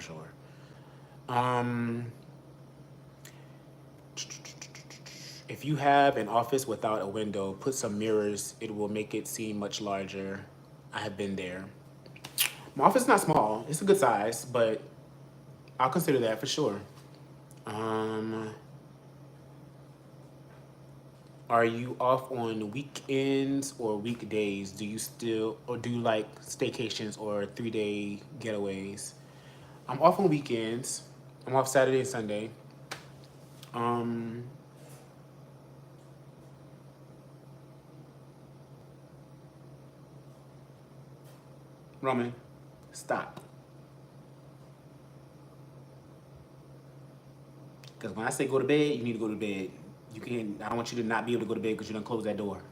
[SPEAKER 1] If you have an office without a window, put some mirrors. It will make it seem much larger. I have been there. My office is not small. It's a good size, but I'll consider that for sure. Are you off on weekends or weekdays? Do you like staycations or 3-day getaways? I'm off on weekends. I'm off Saturday and Sunday. Roman, stop. Because when I say go to bed, you need to go to bed. I don't want you to not be able to go to bed because you done close that door.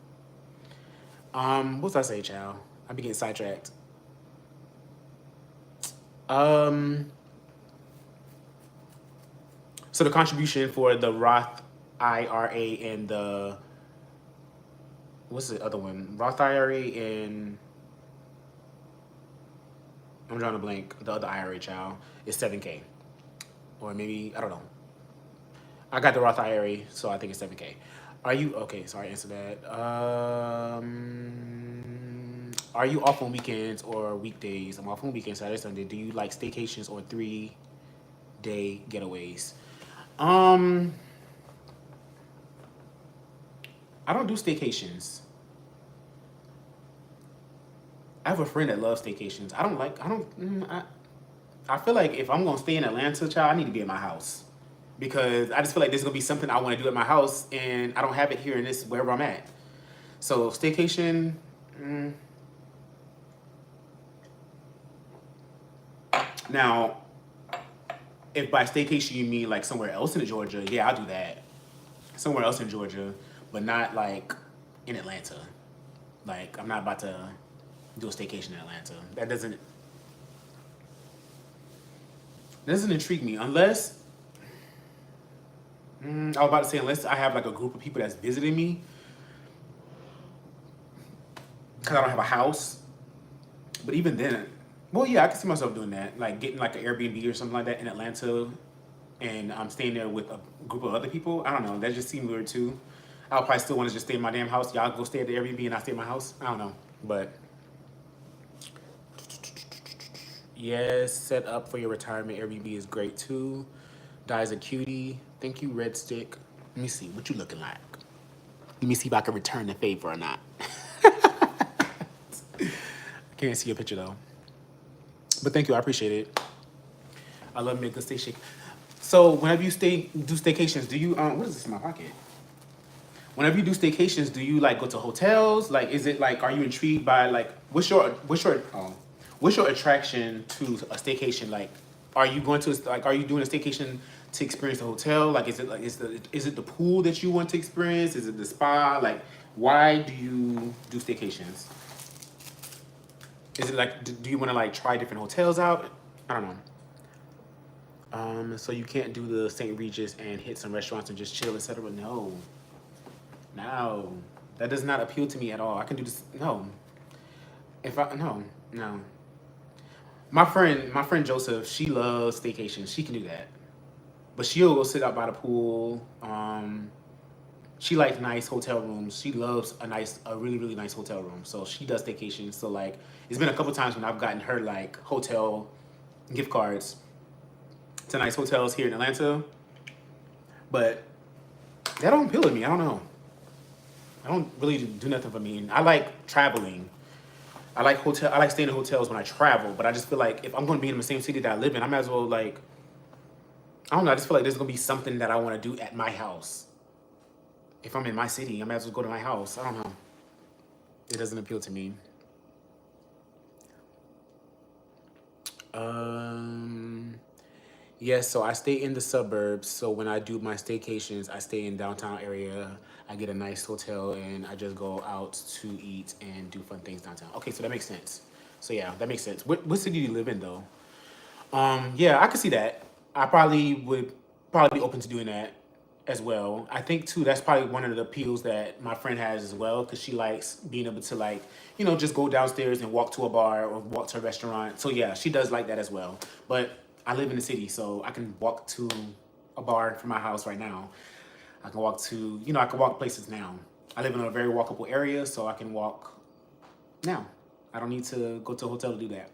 [SPEAKER 1] What was I say, child? I be getting sidetracked. So the contribution for the Roth IRA and what's the other one? Roth IRA and, I'm drawing a blank, the other IRA, child, is 7K. Or maybe, I don't know. I got the Roth IRA, so I think it's 7K. Are you, okay, sorry, answer that. Are you off on weekends or weekdays? I'm off on weekends, Saturday, Sunday. Do you like staycations or 3-day getaways? I don't do staycations. I have a friend that loves staycations. I feel like if I'm gonna stay in Atlanta, child, I need to be in my house because I just feel like there's gonna be something I want to do at my house, and I don't have it here in this wherever I'm at. So staycation. mm, Now, if by staycation you mean like somewhere else in Georgia, yeah, I'll do that. Somewhere else in Georgia, but not like in Atlanta. Like I'm not about to do a staycation in Atlanta. That doesn't intrigue me unless I was about to say unless I have like a group of people that's visiting me because I don't have a house. But even then, well, yeah, I can see myself doing that, like getting like an Airbnb or something like that in Atlanta, and I'm staying there with a group of other people. I don't know. That just seemed weird too. I'll probably still want to just stay in my damn house. Y'all go stay at the Airbnb and I stay in my house. I don't know, but yes, set up for your retirement. Airbnb is great too. Die's a cutie. Thank you, Red Stick. Let me see what you looking like. Let me see if I can return the favor or not. I can't see your picture though. But thank you, I appreciate it. I love me a good stay shake. So whenever you do staycations, do you what is this in my pocket? Whenever you do staycations, do you like go to hotels? Like, is it like, are you intrigued by like, what's your attraction to a staycation? Like, are you going to like, are you doing a staycation to experience the hotel? Like, is it like, is it the pool that you want to experience? Is it the spa? Like, why do you do staycations? Is it like, do you want to like try different hotels out? I don't know. So you can't do the St. Regis and hit some restaurants and just chill, etc. No, no, that does not appeal to me at all. I can do this. No, if I no no. My friend Joseph, she loves staycations. She can do that, but she'll go sit out by the pool. She likes nice hotel rooms. She loves a really really nice hotel room. So she does staycations. So like, it's been a couple times when I've gotten her like hotel gift cards to nice hotels here in Atlanta, but that don't appeal to me. I don't know. I don't really do nothing for me. I like traveling. I like staying in hotels when I travel, but I just feel like if I'm going to be in the same city that I live in, I might as well like, I don't know. I just feel like there's going to be something that I want to do at my house. If I'm in my city, I might as well go to my house. I don't know. It doesn't appeal to me. Um, yes, so I stay in the suburbs. So when I do my staycations, I stay in downtown area. I get a nice hotel and I just go out to eat and do fun things downtown. Okay, so that makes sense. So yeah, that makes sense. What city do you live in though? Yeah, I could see that. I probably be open to doing that as well. I think too that's probably one of the appeals that my friend has as well because she likes being able to like just go downstairs and walk to a bar or walk to a restaurant. So yeah, she does like that as well. But I live in the city, so I can walk to a bar from my house right now. I can walk to I can walk places now. I live in a very walkable area, so I can walk now. I don't need to go to a hotel to do that.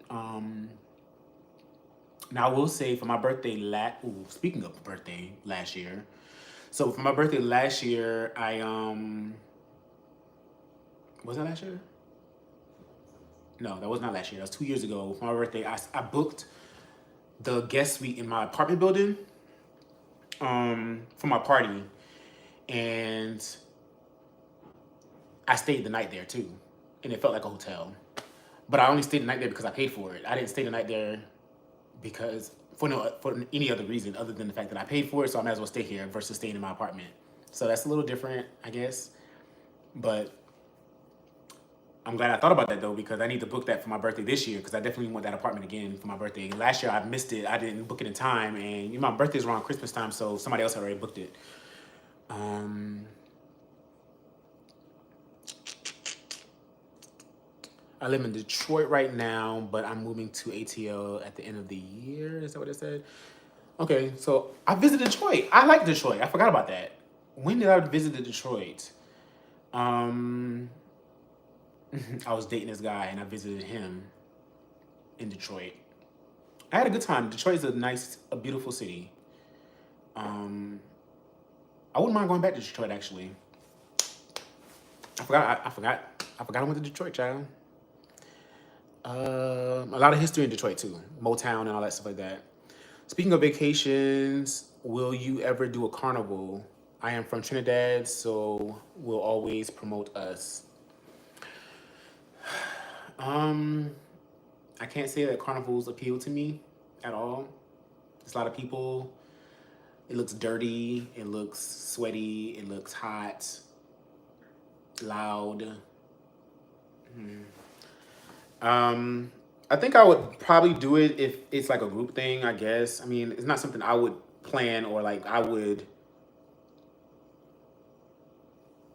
[SPEAKER 1] Um, Now I will say for my birthday speaking of birthday last year. So for my birthday last year, I was that last year? No, that was not last year. That was 2 years ago. For my birthday, I booked the guest suite in my apartment building for my party, and I stayed the night there too, and it felt like a hotel. But I only stayed the night there because I paid for it. I didn't stay the night there because for any other reason other than the fact that I paid for it, so I might as well stay here versus staying in my apartment. So that's a little different, I guess. But I'm glad I thought about that though because I need to book that for my birthday this year because I definitely want that apartment again for my birthday. Last year I missed it. I didn't book it in time, and my birthday's around Christmas time, so somebody else had already booked it. Um, I live in Detroit right now, but I'm moving to ATL at the end of the year. Is that what it said? Okay, so I visited Detroit. I like Detroit. I forgot about that. When did I visit Detroit? Um, I was dating this guy and I visited him in Detroit. I had a good time. Detroit is a beautiful city. Um, I wouldn't mind going back to Detroit actually. I forgot. I forgot I went to Detroit, child. A lot of history in Detroit too, Motown and all that stuff like that. Speaking of vacations, will you ever do a carnival? I am from Trinidad, so we'll always promote us. Um, I can't say that carnivals appeal to me at all. There's a lot of people. It looks dirty. It looks sweaty. It looks hot, loud. I think I would probably do it if it's like a group thing, I guess. I mean, it's not something I would plan or like I would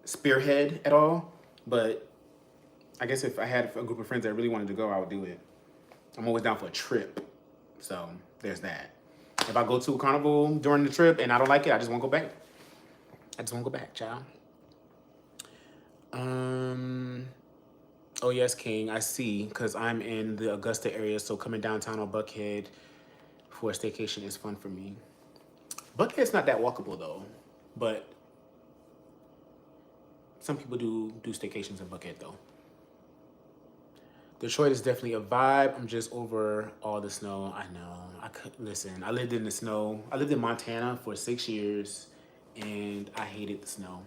[SPEAKER 1] spearhead at all. But I guess if I had a group of friends that really wanted to go, I would do it. I'm always down for a trip. So there's that. If I go to a carnival during the trip and I don't like it, I just won't go back. I just won't go back, child. Oh yes, King, I see, because I'm in the Augusta area, so coming downtown or Buckhead for a staycation is fun for me. Buckhead's not that walkable though, but some people do staycations in Buckhead though. Detroit is definitely a vibe. I'm just over all the snow. I know. I could listen. I lived in the snow. I lived in Montana for 6 years, and I hated the snow.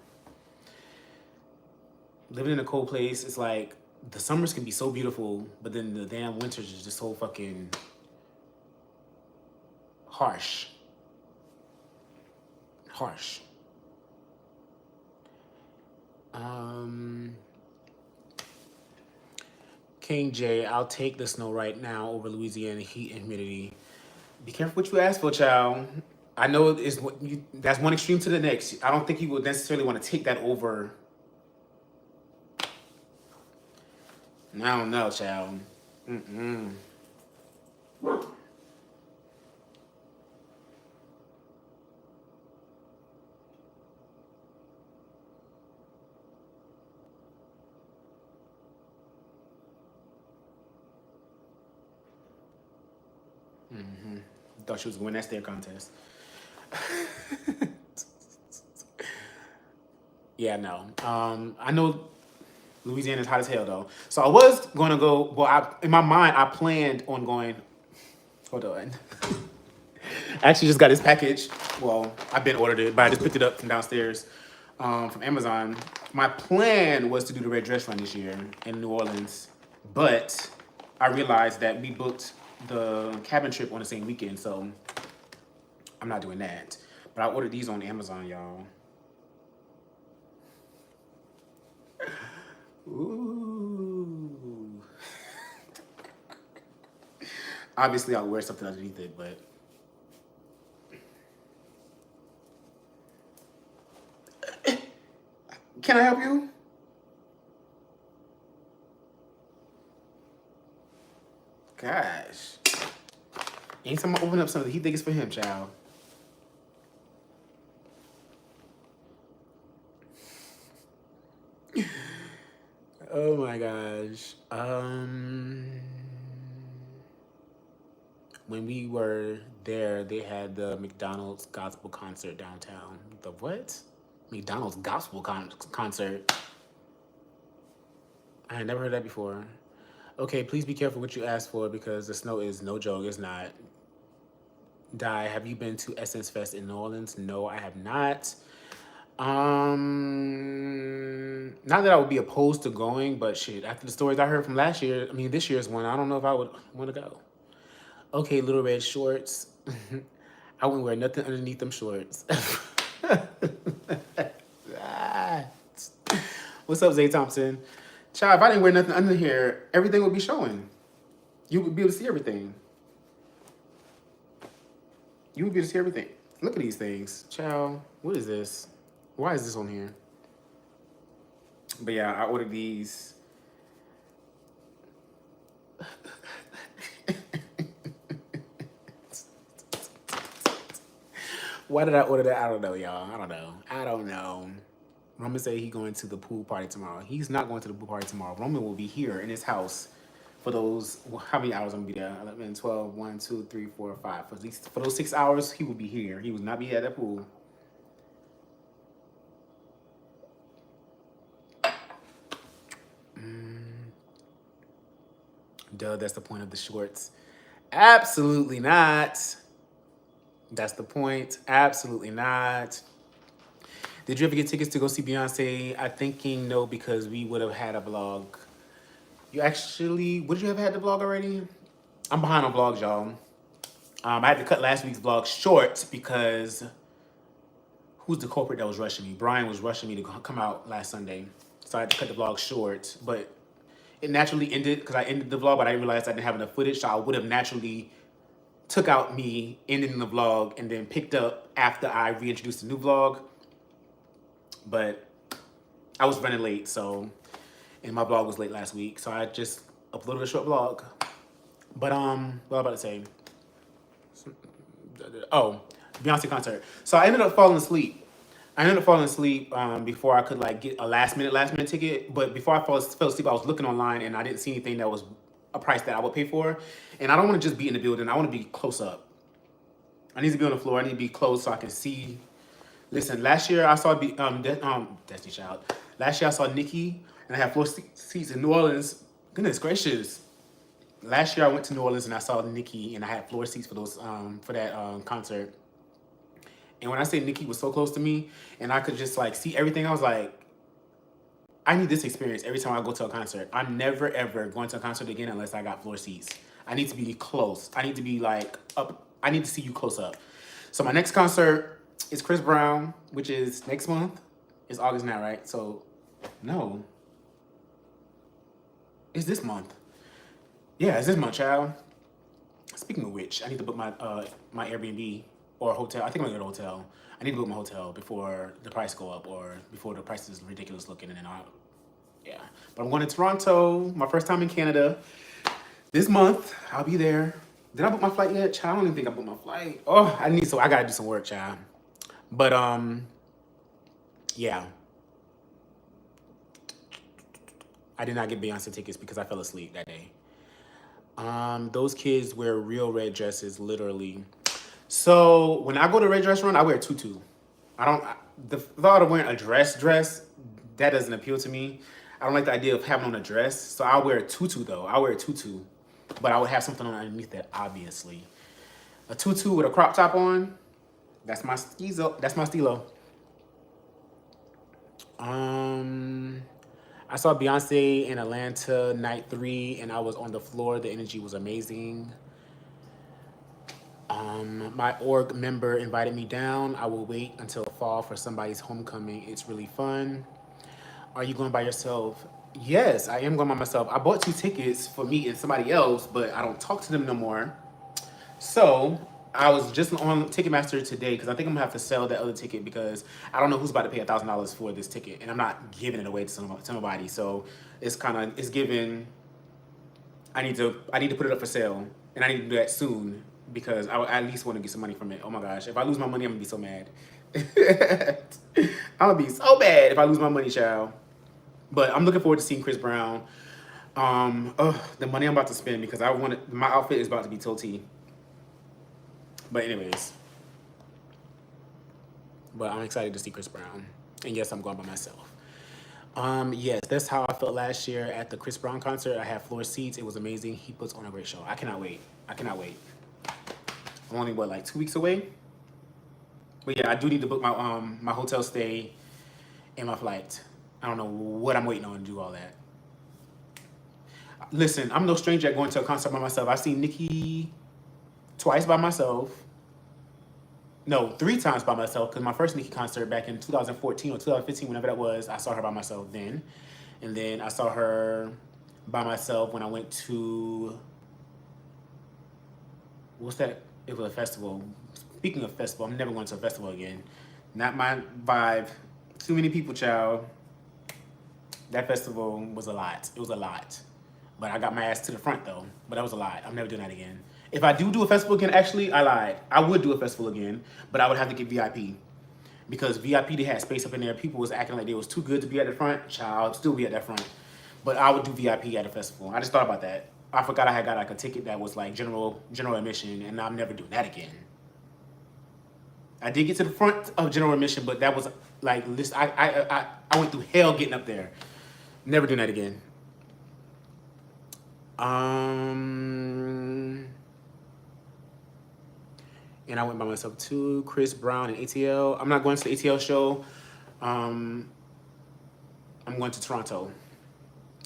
[SPEAKER 1] Living in a cold place, it's like the summers can be so beautiful, but then the damn winters is just so fucking harsh. Harsh. King J, I'll take the snow right now over Louisiana heat and humidity. Be careful what you ask for, child. I know that's one extreme to the next. I don't think you would necessarily want to take that over. I don't know, child. Thought she was going to win that stare contest. Yeah, no. I know Louisiana's hot as hell though. So I was gonna go. Well, in my mind, I planned on going. Hold on. I actually just got this package. Well, I've been ordered it, but I just picked it up from downstairs from Amazon. My plan was to do the Red Dress Run this year in New Orleans, but I realized that we booked the cabin trip on the same weekend, so I'm not doing that. But I ordered these on Amazon, y'all. Ooh. Obviously, I'll wear something underneath it, but can I help you? Gosh. Anytime I open up something, he thinks it's for him, child. Oh my gosh. When we were there, they had the McDonald's gospel concert downtown. The what? McDonald's gospel concert. I had never heard that before. Okay, please be careful what you ask for because the snow is no joke. It's not. Di, have you been to Essence Fest in New Orleans? No, I have not. Not that I would be opposed to going, but shit, after the stories I heard from last year, I mean this year's one, I don't know if I would want to go. Okay, little red shorts. I wouldn't wear nothing underneath them shorts. What's up, Zay Thompson? Child, if I didn't wear nothing under here, everything would be showing. You would be able to see everything. You would be able to see everything. Look at these things. Child, what is this? Why is this on here? But yeah, I ordered these. Why did I order that? I don't know, y'all. I don't know. Roman said he's going to the pool party tomorrow. He's not going to the pool party tomorrow. Roman will be here in his house for those, how many hours I'm going to be there? 11, 12, 1, 2, 3, 4, 5. For those 6 hours, he will be here. He will not be at that pool. Duh, that's the point of the shorts. Absolutely not. That's the point. Absolutely not. Did you ever get tickets to go see Beyonce? I'm thinking no, because we would have had a vlog. You actually, would you have had the vlog already? I'm behind on vlogs, y'all. I had to cut last week's vlog short because who's the culprit that was rushing me? Brian was rushing me to come out last Sunday. So I had to cut the vlog short. But it naturally ended because I ended the vlog, but I didn't realize I didn't have enough footage. So I would have naturally took out me ending the vlog and then picked up after I reintroduced the new vlog. But I was running late, so, and my vlog was late last week. So I just uploaded a short vlog. But, what was I about to say? Oh, Beyonce concert. So I ended up falling asleep. Before I could like get a last minute ticket. But before I fell asleep, I was looking online and I didn't see anything that was a price that I would pay for. And I don't want to just be in the building. I want to be close up. I need to be on the floor. I need to be close so I can see. Listen, last year I saw Destiny Child. Last year I saw Nicki and I had floor seats in New Orleans. Goodness gracious. Last year I went to New Orleans and I saw Nicki and I had floor seats for those for that concert. And when I say Nicki was so close to me and I could just like see everything, I was like, I need this experience every time I go to a concert. I'm never ever going to a concert again unless I got floor seats. I need to be close. I need to be like up. I need to see you close up. So my next concert is Chris Brown, which is next month. It's August now, right? So no. It's this month. Yeah, it's this month, child. Speaking of which, I need to book my my Airbnb or hotel. I think I'm gonna go to a hotel. I need to book my hotel before the price go up or before the price is ridiculous looking, and then yeah. But I'm going to Toronto, my first time in Canada. This month, I'll be there. Did I book my flight yet? Child, I don't even think I booked my flight. Oh, I gotta do some work, child. But yeah. I did not get Beyonce tickets because I fell asleep that day. Those kids wear real red dresses, literally. So when I go to a red dress run, I wear a tutu. The thought of wearing a dress, that doesn't appeal to me. I don't like the idea of having on a dress. So I'll wear a tutu though. I'll wear a tutu. But I would have something on underneath that, obviously. A tutu with a crop top on, that's my stilo. I saw Beyonce in Atlanta night 3 and I was on the floor. The energy was amazing. My org member invited me down. I will wait until fall for somebody's homecoming. It's really fun. Are you going by yourself? Yes, I am going by myself. I bought 2 tickets for me and somebody else, but I don't talk to them no more. So I was just on Ticketmaster today because I think I'm gonna have to sell that other ticket because I don't know who's about to pay $1,000 for this ticket, and I'm not giving it away to nobody. So it's given. I need to put it up for sale, and I need to do that soon because I at least want to get some money from it. Oh my gosh, if I lose my money, I'm gonna be so mad. I'm gonna be so mad if I lose my money, child. But I'm looking forward to seeing Chris Brown. The money I'm about to spend because my outfit is about to be tilty. But anyways, I'm excited to see Chris Brown. And yes, I'm going by myself. Yes, that's how I felt last year at the Chris Brown concert. I had floor seats. It was amazing. He puts on a great show. I cannot wait. I'm only, like 2 weeks away? But yeah, I do need to book my my hotel stay and my flight. I don't know what I'm waiting on to do all that. Listen, I'm no stranger at going to a concert by myself. I've seen Nicki twice by myself. No, 3 times by myself, because my first Nicki concert back in 2014 or 2015, whenever that was, I saw her by myself then. And then I saw her by myself when I went to, what's that? It was a festival. Speaking of festival, I'm never going to a festival again. Not my vibe. Too many people, child. That festival was a lot. It was a lot. But I got my ass to the front though. But that was a lot. I'm never doing that again. If I do a festival again, actually, I lied. I would do a festival again, but I would have to get VIP. Because VIP, they had space up in there. People was acting like they was too good to be at the front. Child, still be at that front. But I would do VIP at a festival. I just thought about that. I forgot I had got like a ticket that was like general admission, and I'm never doing that again. I did get to the front of general admission, but that was like, I went through hell getting up there. Never doing that again. and I went by myself too. Chris Brown and ATL. I'm not going to the ATL show. I'm going to Toronto.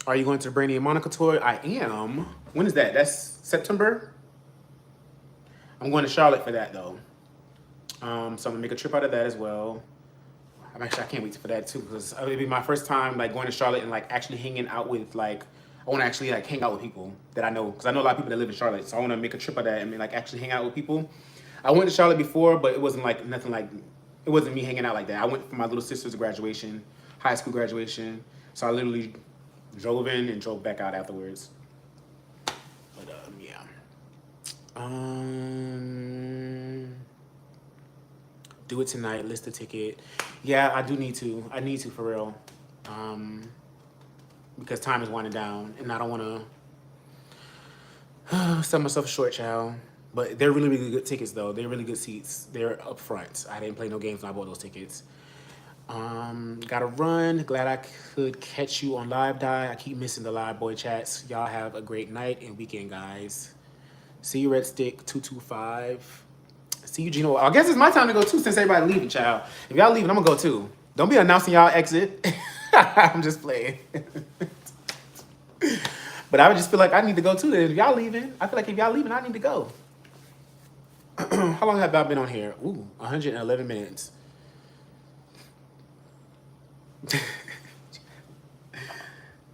[SPEAKER 1] Are you going to the Brandy and Monica tour? I am. When is that? That's September? I'm going to Charlotte for that though. So I'm gonna make a trip out of that as well. I can't wait for that too, because it'll be my first time like going to Charlotte and like actually hanging out with like, I want to actually like hang out with people that I know, because I know a lot of people that live in Charlotte. So I want to make a trip of that and like actually hang out with people. I went to Charlotte before, but it wasn't like nothing like, it wasn't me hanging out like that. I went for my little sister's graduation, high school graduation. So I literally drove in and drove back out afterwards. But yeah. Do it tonight, list the ticket. Yeah, I do need to. I need to for real. Because time is winding down and I don't want to sell myself short, child. But they're really, really good tickets though. They're really good seats. They're up front. I didn't play no games when I bought those tickets. Gotta run. Glad I could catch you on Live Die. I keep missing the live boy chats. Y'all have a great night and weekend, guys. See you, Red Stick 225. See you, Gino. I guess it's my time to go too, since everybody leaving, child. If y'all leaving, I'm gonna go too. Don't be announcing y'all exit. I'm just playing. But I would just feel like I need to go too. If y'all leaving, I feel like if y'all leaving, I need to go. How long have I been on here? Ooh, 111 minutes.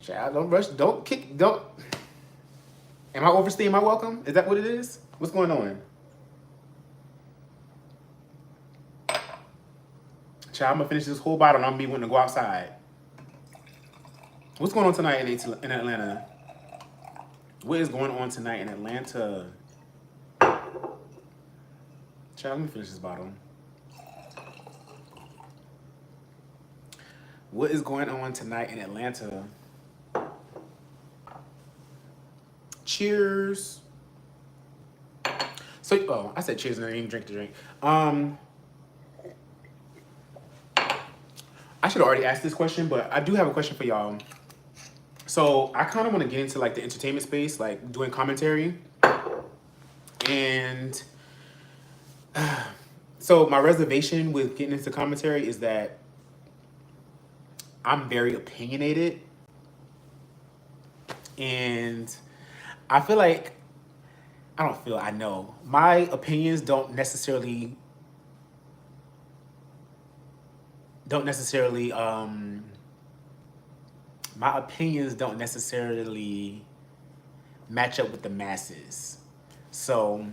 [SPEAKER 1] Child, don't rush. Don't kick. Don't. Am I overstaying my welcome? Is that what it is? What's going on? Child, I'm gonna finish this whole bottle and I'm gonna be wanting to go outside. What's going on tonight in Atlanta? What is going on tonight in Atlanta? Child, let me finish this bottle. What is going on tonight in Atlanta? Cheers. So, oh, I said cheers and I didn't even drink the drink. I should have already asked this question, but I do have a question for y'all. So I kind of want to get into like the entertainment space, like doing commentary. And so my reservation with getting into commentary is that I'm very opinionated. And I feel like, I know. My opinions don't necessarily my opinions don't necessarily match up with the masses. So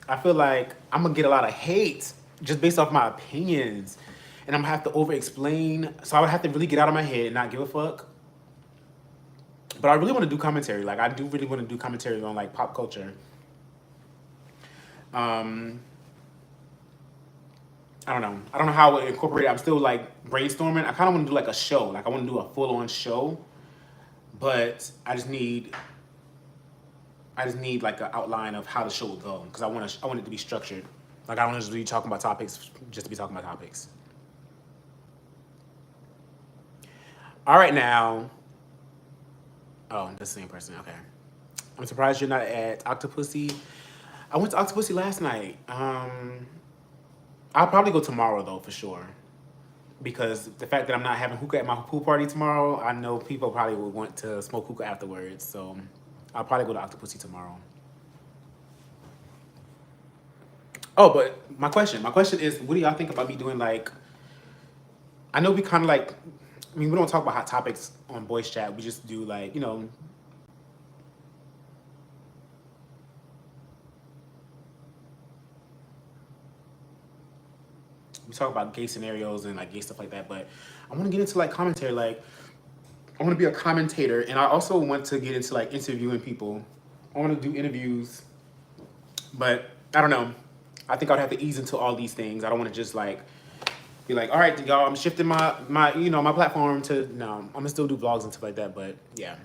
[SPEAKER 1] I feel like I'm gonna get a lot of hate just based off my opinions, and I'm gonna have to over explain. So I would have to really get out of my head and not give a fuck. But I really want to do commentary. Like I do really want to do commentary on like pop culture. I don't know. I don't know how I would incorporate it. I'm still like brainstorming. I kind of want to do like a show. Like I want to do a full-on show, but I just need like an outline of how the show would go, because I want it to be structured. Like I don't just be talking about topics just to be talking about topics. All right now. Oh, that's the same person. Okay. I'm surprised you're not at Octopussy. I went to Octopussy last night. I'll probably go tomorrow though, for sure. Because the fact that I'm not having hookah at my pool party tomorrow, I know people probably would want to smoke hookah afterwards. So I'll probably go to Octopussy tomorrow. Oh, but my question is, what do y'all think about me doing like, I know we kind of like, I mean, we don't talk about hot topics on voice chat. We just do like, you know, we talk about gay scenarios and like gay stuff like that, but I want to get into like commentary. Like I want to be a commentator, and I also want to get into like interviewing people. I want to do interviews, but I don't know. I think I'd have to ease into all these things. I don't want to just like be like, all right, y'all, I'm shifting my platform to, no, I'm gonna still do vlogs and stuff like that, but yeah.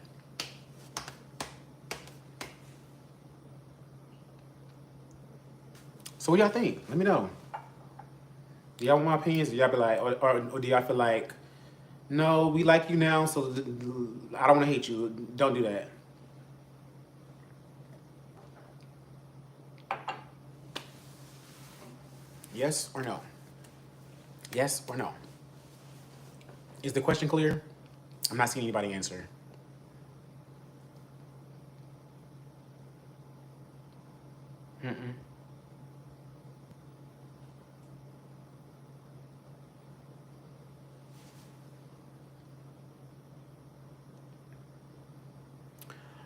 [SPEAKER 1] So what y'all think? Let me know. Do y'all want my opinions? Do y'all be like, or do y'all feel like, no, we like you now, so I don't want to hate you. Don't do that. Yes or no? Yes or no? Is the question clear? I'm not seeing anybody answer. Mm-mm.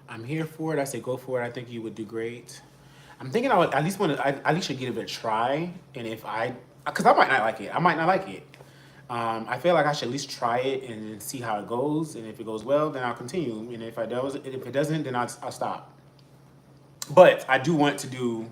[SPEAKER 1] I'm here for it. I say go for it. I think you would do great. I'm thinking I would at least want to. I at least should give it a try. And if because I might not like it. I might not like it. I feel like I should at least try it and see how it goes. And if it goes well, then I'll continue. And if it doesn't, then I'll stop. But I do want to do.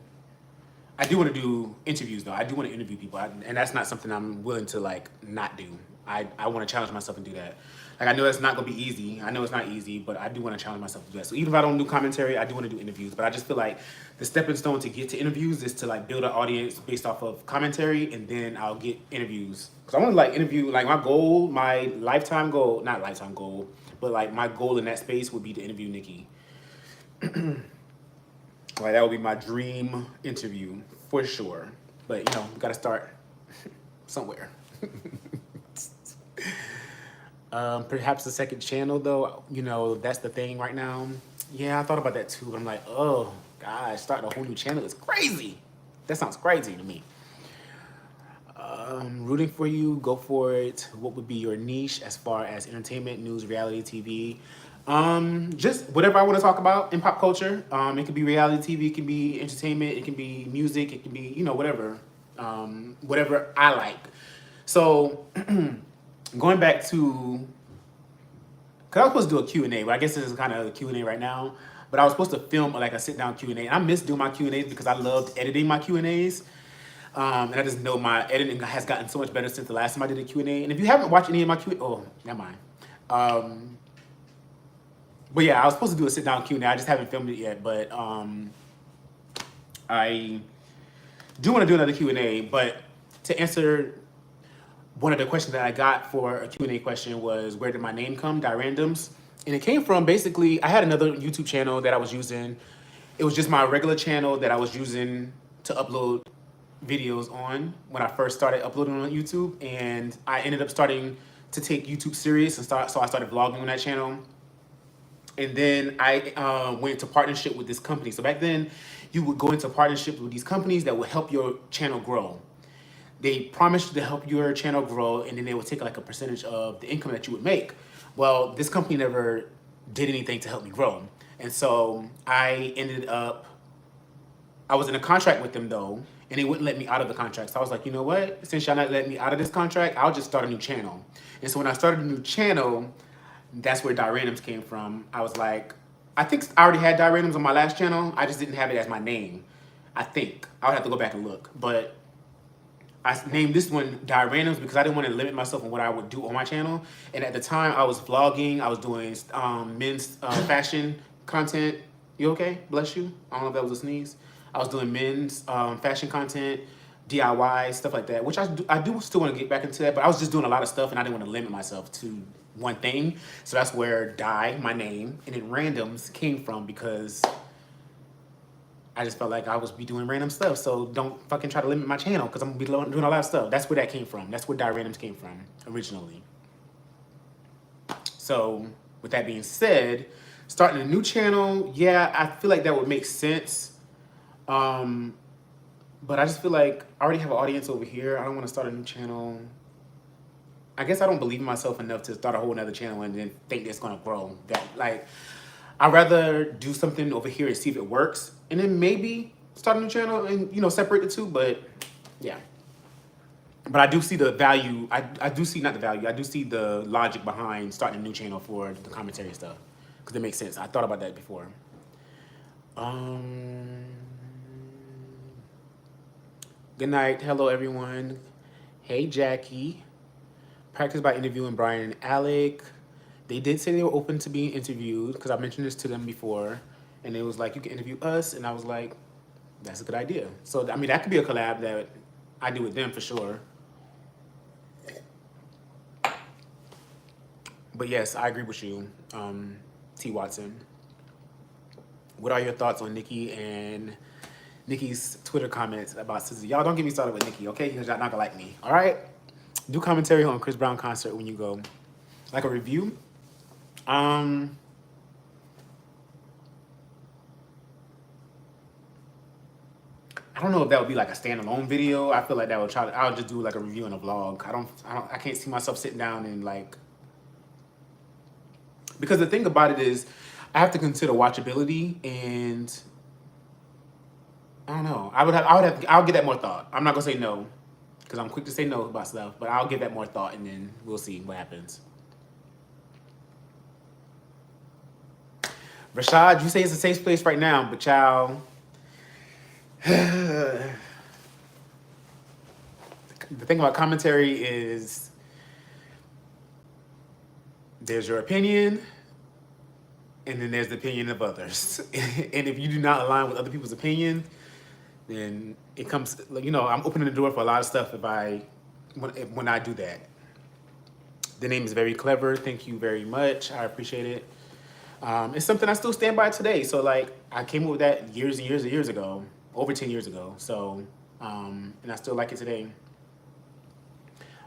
[SPEAKER 1] I do want to do interviews though. I do want to interview people, and that's not something I'm willing to like not do. I want to challenge myself and do that. Like I know it's not gonna be easy. I know it's not easy, but I do want to challenge myself to do that. So even if I don't do commentary, I do want to do interviews. But I just feel like the stepping stone to get to interviews is to like build an audience based off of commentary, and then I'll get interviews. Cause I want to like interview. Like my goal, my lifetime goal, not lifetime goal, but like my goal in that space would be to interview Nikki. Like that would be my dream interview for sure. But you know, we gotta start somewhere. Perhaps the second channel though, you know, that's the thing right now. Yeah, I thought about that too, but I'm like, oh gosh, starting a whole new channel is crazy. That sounds crazy to me. Rooting for you, go for it. What would be your niche as far as entertainment, news, reality TV? Just whatever I want to talk about in pop culture. It could be reality TV, it can be entertainment, it can be music, it can be, you know, whatever. Whatever I like. So going back to, cause I was supposed to do a Q&A, but I guess this is kind of a Q&A right now. But I was supposed to film like a sit down Q&A, and I miss doing my Q&As because I loved editing my Q&As. And I just know my editing has gotten so much better since the last time I did a Q&A. And if you haven't watched any of my Q&A, oh, never mind. But yeah, I was supposed to do a sit down Q&A. I just haven't filmed it yet. But I do want to do another Q&A. But to answer one of the questions that I got for a Q&A question was, where did my name come? DYRANDOMS. And it came from basically, I had another YouTube channel that I was using. It was just my regular channel that I was using to upload videos on when I first started uploading on YouTube, and I ended up starting to take YouTube serious and so I started vlogging on that channel. And then I went into partnership with this company. So back then, you would go into partnerships with these companies that would help your channel grow. They promised to help your channel grow, and then they would take like a percentage of the income that you would make. Well, this company never did anything to help me grow, and so I was in a contract with them though, and they wouldn't let me out of the contract. So I was like, you know what? Since y'all not letting me out of this contract, I'll just start a new channel. And so when I started a new channel, that's where DYRANDOMS came from. I was like, I think I already had DYRANDOMS on my last channel. I just didn't have it as my name. I think. I would have to go back and look. But I named this one DYRANDOMS because I didn't want to limit myself on what I would do on my channel. And at the time, I was vlogging. I was doing men's fashion content. You okay? Bless you. I don't know if that was a sneeze. I was doing men's fashion content, DIY, stuff like that, which I do still want to get back into that, but I was just doing a lot of stuff and I didn't want to limit myself to one thing. So that's where my name, and then Randoms came from, because I just felt like I was doing random stuff. So don't fucking try to limit my channel, because I'm going to be doing a lot of stuff. That's where that came from. That's where DYRANDOMS came from originally. So with that being said, starting a new channel, yeah, I feel like that would make sense. But I just feel like I already have an audience over here. I don't want to start a new channel. I guess I don't believe in myself enough to start a whole nother channel and then think it's going to grow. That, like, I'd rather do something over here and see if it works, and then maybe start a new channel and, you know, separate the two. But yeah. But I do see the value. I do see, not the value, I do see the logic behind starting a new channel for the commentary stuff, because it makes sense. I thought about that before. Good night. Hello, everyone. Hey, Jackie. Practice by interviewing Brian and Alec. They did say they were open to being interviewed, because I mentioned this to them before. And it was like, you can interview us. And I was like, that's a good idea. So, I mean, that could be a collab that I do with them for sure. But yes, I agree with you, T. Watson. What are your thoughts on Nikki and Nikki's Twitter comments about Scissor. Y'all don't get me started with Nikki, okay? Because y'all not gonna like me, all right? Do commentary on Chris Brown concert when you go. Like a review. I don't know if that would be like a standalone video. I feel like that would I'll just do like a review and a vlog. I can't see myself sitting down and like, because the thing about it is I have to consider watchability, and I don't know. I'll give that more thought. I'm not gonna say no, because I'm quick to say no about stuff, but I'll give that more thought, and then we'll see what happens. Rashad, you say it's a safe place right now, but y'all, the thing about commentary is there's your opinion, and then there's the opinion of others. And if you do not align with other people's opinion, then it comes, you know, I'm opening the door for a lot of stuff when I do that. The name is very clever. Thank you very much. I appreciate it. It's something I still stand by today. So like, I came up with that years and years and years ago, over 10 years ago. So, and I still like it today.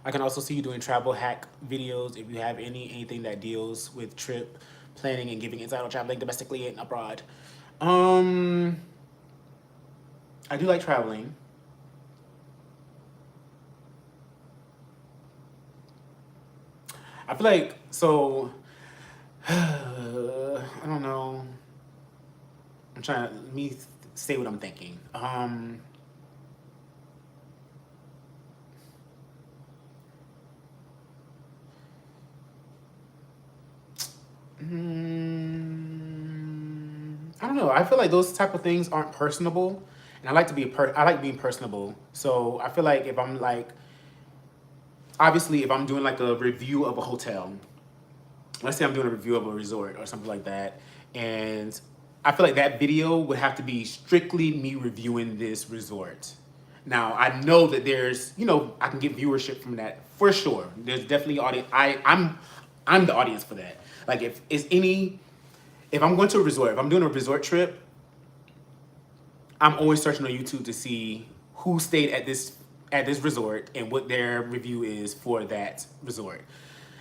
[SPEAKER 1] I can also see you doing travel hack videos if you have anything that deals with trip planning and giving insight on traveling domestically and abroad. I do like traveling. I feel like, so, I don't know. Let me say what I'm thinking. I don't know. I feel like those type of things aren't personable, and I like to be I like being personable. So I feel like if I'm like, obviously, if I'm doing like a review of a hotel, let's say I'm doing a review of a resort or something like that, and I feel like that video would have to be strictly me reviewing this resort. Now, I know that there's, you know, I can get viewership from that for sure. There's definitely audience. I'm the audience for that. Like if I'm going to a resort, if I'm doing a resort trip, I'm always searching on YouTube to see who stayed at this resort and what their review is for that resort.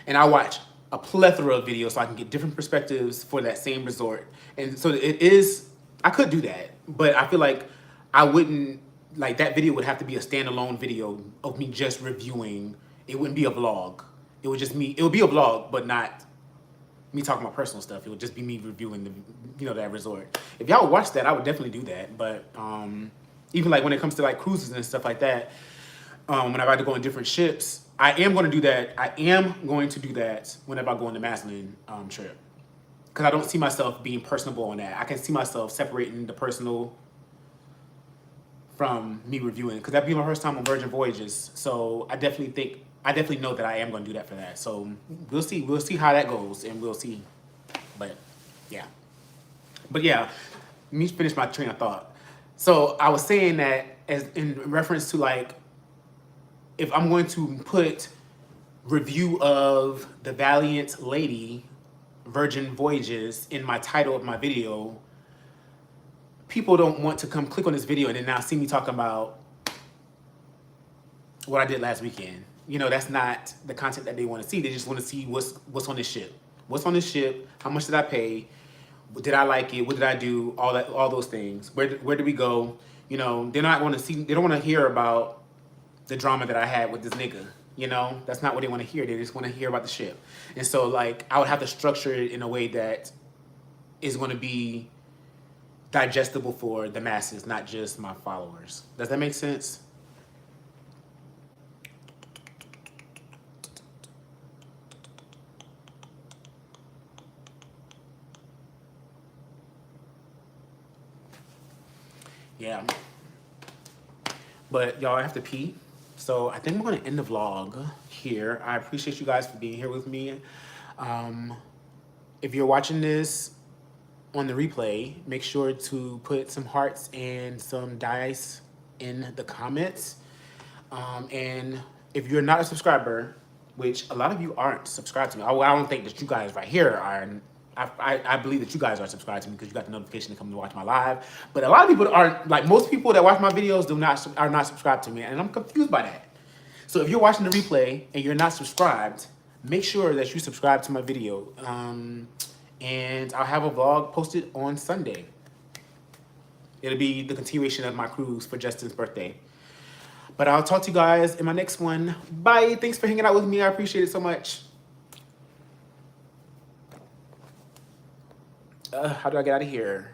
[SPEAKER 1] And I watch a plethora of videos so I can get different perspectives for that same resort. And so I could do that, but I feel like I wouldn't, like that video would have to be a standalone video of me just reviewing. It wouldn't be a vlog. It would be a vlog, but not me talking about personal stuff. It would just be me reviewing that resort. If y'all would watch that, I would definitely do that. But even like when it comes to like cruises and stuff like that, whenever I have to go on different ships, I am going to do that. I am going to do that whenever I go on the Maslin trip. Because I don't see myself being personable on that. I can see myself separating the personal from me reviewing. Because that'd be my first time on Virgin Voyages. So I definitely know that I am going to do that for that. So we'll see. We'll see how that goes, and we'll see. But yeah. Let me finish my train of thought. So I was saying that as in reference to like, if I'm going to put review of the Valiant Lady Virgin Voyages in my title of my video, people don't want to come click on this video and then now see me talking about what I did last weekend. You know, that's not the content that they want to see. They just want to see what's on this ship. What's on this ship? How much did I pay? Did I like it? What did I do? All those things. Where did we go? You know, they don't want to hear about the drama that I had with this nigga. You know, that's not what they want to hear. They just want to hear about the ship. And so like I would have to structure it in a way that is going to be digestible for the masses, not just my followers. Does that make sense? Yeah. But y'all, I have to pee. So I think I'm going to end the vlog here. I appreciate you guys for being here with me. If you're watching this on the replay, make sure to put some hearts and some dice in the comments. And if you're not a subscriber, which a lot of you aren't subscribed to me, I don't think that you guys right here are I believe that you guys are subscribed to me because you got the notification to come to watch my live. But a lot of people aren't, like most people that watch my videos are not subscribed to me, and I'm confused by that. So if you're watching the replay and you're not subscribed, make sure that you subscribe to my video. And I'll have a vlog posted on Sunday. It'll be the continuation of my cruise for Justin's birthday. But I'll talk to you guys in my next one. Bye. Thanks for hanging out with me. I appreciate it so much. How do I get out of here?